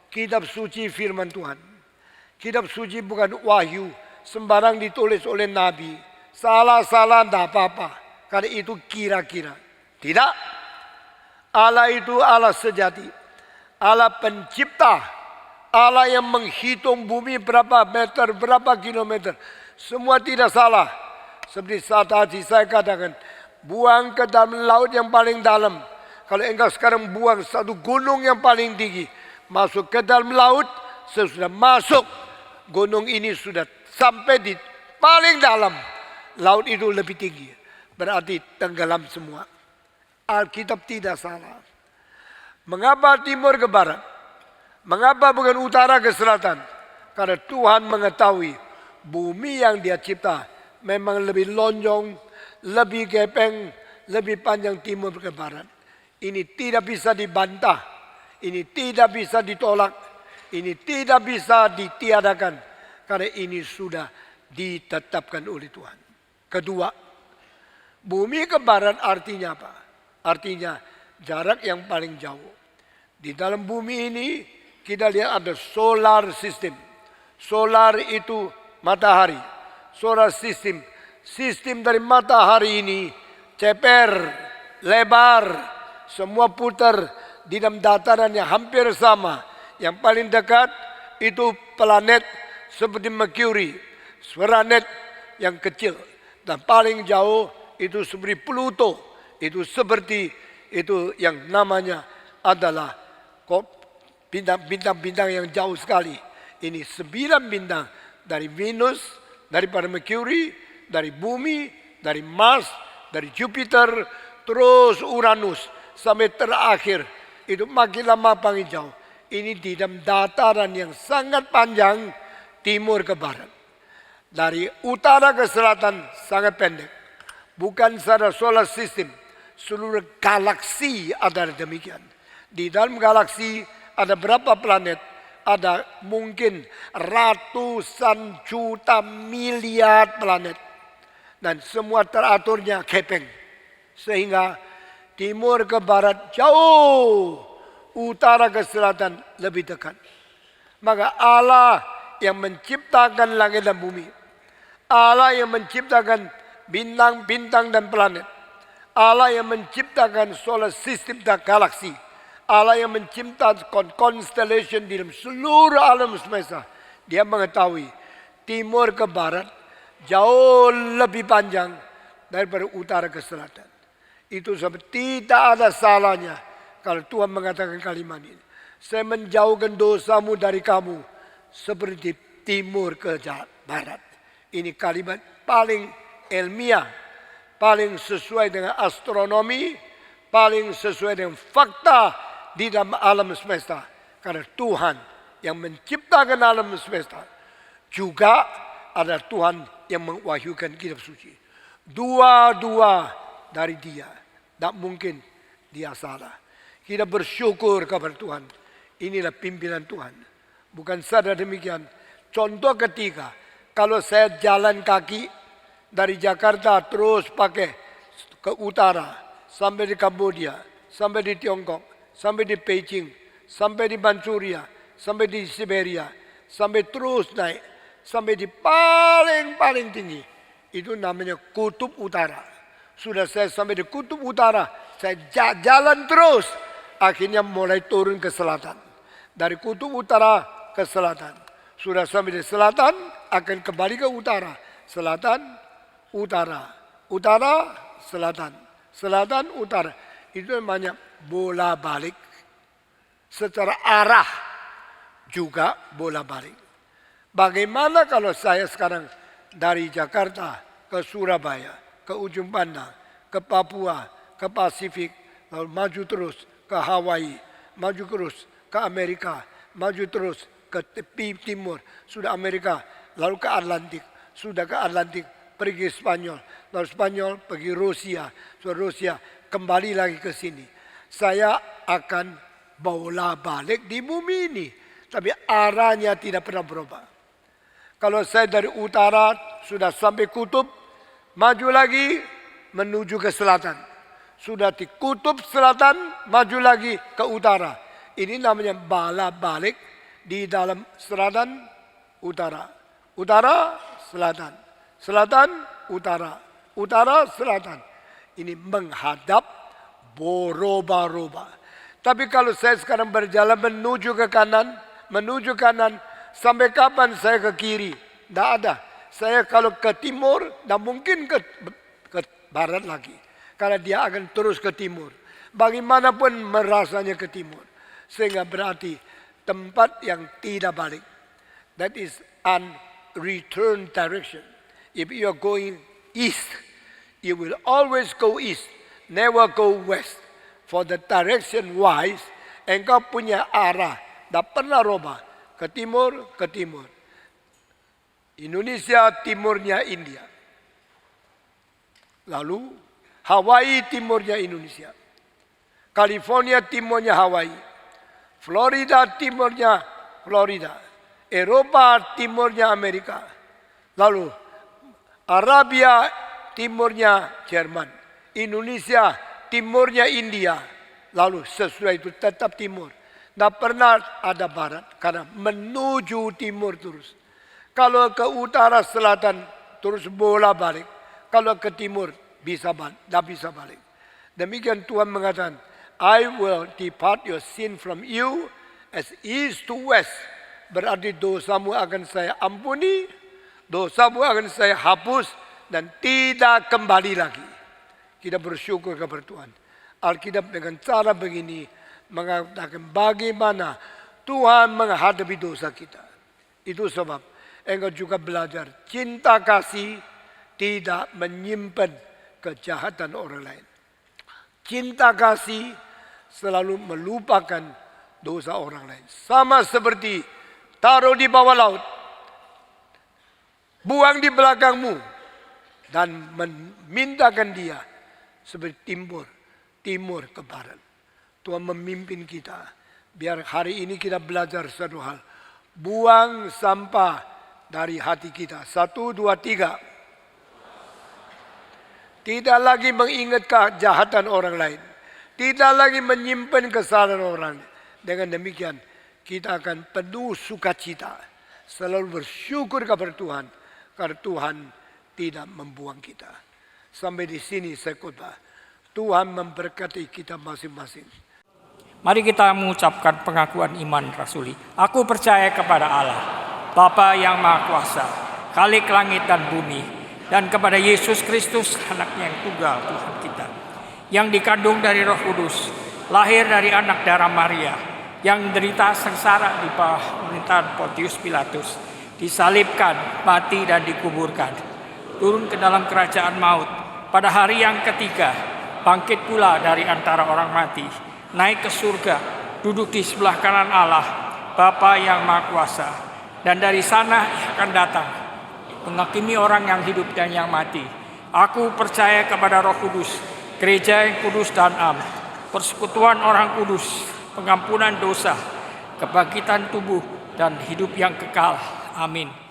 kitab suci firman Tuhan. Kitab suci bukan wahyu sembarang ditulis oleh nabi. Salah-salah tidak apa-apa. Karena itu kira-kira. Tidak. Allah itu Allah sejati. Allah pencipta. Allah yang menghitung bumi berapa meter, berapa kilometer. Semua tidak salah. Seperti saat tadi saya katakan, buang ke dalam laut yang paling dalam. Kalau engkau sekarang buang satu gunung yang paling tinggi, masuk ke dalam laut, sesudah masuk gunung ini sudah sampai di paling dalam. Laut itu lebih tinggi, berarti tenggelam semua. Alkitab tidak salah. Mengapa timur ke barat? Mengapa bukan utara ke selatan? Karena Tuhan mengetahui bumi yang Dia cipta memang lebih lonjong, lebih gepeng, lebih panjang timur ke barat. Ini tidak bisa dibantah, ini tidak bisa ditolak, ini tidak bisa ditiadakan. Karena ini sudah ditetapkan oleh Tuhan. Kedua, bumi ke barat artinya apa? Artinya jarak yang paling jauh. Di dalam bumi ini kita lihat ada solar system. Solar itu matahari. Solar system. Sistem dari matahari ini ceper, lebar, semua putar di dalam dataran yang hampir sama. Yang paling dekat itu planet seperti Mercury, planet yang kecil. Dan paling jauh itu seperti Pluto. Itu seperti itu yang namanya adalah bintang-bintang yang jauh sekali. Ini 9 bintang dari Venus, daripada Mercury, dari bumi, dari Mars, dari Jupiter, terus Uranus sampai terakhir. Itu makin lama makin jauh. Ini di dalam dataran yang sangat panjang timur ke barat. Dari utara ke selatan sangat pendek. Bukan secara solar system. Seluruh galaksi ada demikian. Di dalam galaksi ada berapa planet? Ada mungkin ratusan juta miliar planet. Dan semua teraturnya kepeng. Sehingga timur ke barat jauh. Utara ke selatan lebih dekat. Maka Allah yang menciptakan langit dan bumi. Allah yang menciptakan bintang-bintang dan planet. Allah yang menciptakan solar system dan galaksi. Allah yang menciptakan constellation di dalam seluruh alam semesta. Dia mengetahui timur ke barat jauh lebih panjang daripada utara ke selatan. Itu sebab tidak ada salahnya kalau Tuhan mengatakan kalimat ini. Saya menjauhkan dosamu dari kamu seperti timur ke barat. Ini kalimat paling ilmiah, paling sesuai dengan astronomi, paling sesuai dengan fakta di dalam alam semesta. Karena Tuhan yang menciptakan alam semesta juga ada Tuhan yang mewahyukan kitab suci. Dua-dua dari Dia. Tak mungkin Dia salah. Kita bersyukur kepada Tuhan. Inilah pimpinan Tuhan. Bukan saja demikian. Contoh ketiga, kalau saya jalan kaki dari Jakarta terus pakai ke utara, sampai di Kamboja, sampai di Tiongkok, sampai di Beijing, sampai di Manchuria, sampai di Siberia, sampai terus naik, sampai di paling tinggi. Itu namanya kutub utara. Sudah saya sampai di kutub utara, saya jalan terus. Akhirnya mulai turun ke selatan. Dari kutub utara ke selatan. Sudah sampai di selatan, akan kembali ke utara. Selatan, utara. Utara, selatan. Selatan, utara. Itu namanya bola balik. Secara arah juga bola balik. Bagaimana kalau saya sekarang dari Jakarta ke Surabaya, ke Ujung Pandang, ke Papua, ke Pasifik, lalu maju terus ke Hawaii, maju terus ke Amerika, maju terus ke tepi timur, sudah Amerika, lalu ke Atlantik, sudah ke Atlantik, pergi Spanyol, lalu Spanyol pergi Rusia, sudah Rusia kembali lagi ke sini. Saya akan bola balik di bumi ini, tapi arahnya tidak pernah berubah. Kalau saya dari utara sudah sampai kutub, maju lagi menuju ke selatan. Sudah di kutub selatan, maju lagi ke utara. Ini namanya bola balik di dalam selatan, utara. Utara, selatan. Selatan, utara. Utara, selatan. Ini menghadap berubah-ubah. Tapi kalau saya sekarang berjalan menuju ke kanan, sampai kapan saya ke kiri? Tidak ada. Saya kalau ke timur, tidak mungkin ke barat lagi. Karena dia akan terus ke timur. Bagaimanapun merasanya ke timur. Sehingga berarti tempat yang tidak balik. That is an return direction. If you are going east, you will always go east. Never go west. For the direction wise, engkau punya arah Tidak pernah robah. Ke timur. Indonesia timurnya India. Lalu Hawaii timurnya Indonesia. California timurnya Hawaii. Florida timurnya Florida. Eropa timurnya Amerika. Lalu Arabia timurnya Jerman. Indonesia timurnya India. Lalu sesudah itu tetap timur. Tidak pernah ada barat. Karena menuju timur terus. Kalau ke utara selatan terus bola balik. Kalau ke timur bisa balik. Tidak bisa balik. Demikian Tuhan mengatakan, I will depart your sin from you as east to west. Berarti dosamu akan saya ampuni, dosamu akan saya hapus, dan tidak kembali lagi. Kita bersyukur kepada Tuhan. Alkitab dengan cara begini mengatakan bagaimana Tuhan menghadapi dosa kita. Itu sebab engkau juga belajar cinta kasih tidak menyimpan kejahatan orang lain. Cinta kasih selalu melupakan dosa orang lain. Sama seperti taruh di bawah laut, buang di belakangmu, dan memintakan dia seperti timur ke barat. Tuhan memimpin kita. Biar hari ini kita belajar satu hal. Buang sampah dari hati kita. 1, 2, 3. Tidak lagi mengingat kejahatan orang lain. Tidak lagi menyimpan kesalahan orang. Dengan demikian kita akan penuh sukacita. Selalu bersyukur kepada Tuhan. Karena Tuhan tidak membuang kita. Sampai di sini saya khotbah. Tuhan memberkati kita masing-masing. Mari kita mengucapkan pengakuan iman rasuli. Aku percaya kepada Allah, Bapa yang Maha Kuasa, Khalik langit dan bumi, dan kepada Yesus Kristus, anaknya yang tunggal Tuhan kita, yang dikandung dari Roh Kudus, lahir dari anak darah Maria, yang menderita sengsara di bawah pemerintahan Pontius Pilatus, disalibkan, mati dan dikuburkan, turun ke dalam kerajaan maut, pada hari yang ketiga, bangkit pula dari antara orang mati, naik ke surga, duduk di sebelah kanan Allah, Bapa yang Maha Kuasa, dan dari sana akan datang, menghakimi orang yang hidup dan yang mati. Aku percaya kepada Roh Kudus, gereja yang kudus dan am, persekutuan orang kudus, pengampunan dosa, kebangkitan tubuh, dan hidup yang kekal. Amin.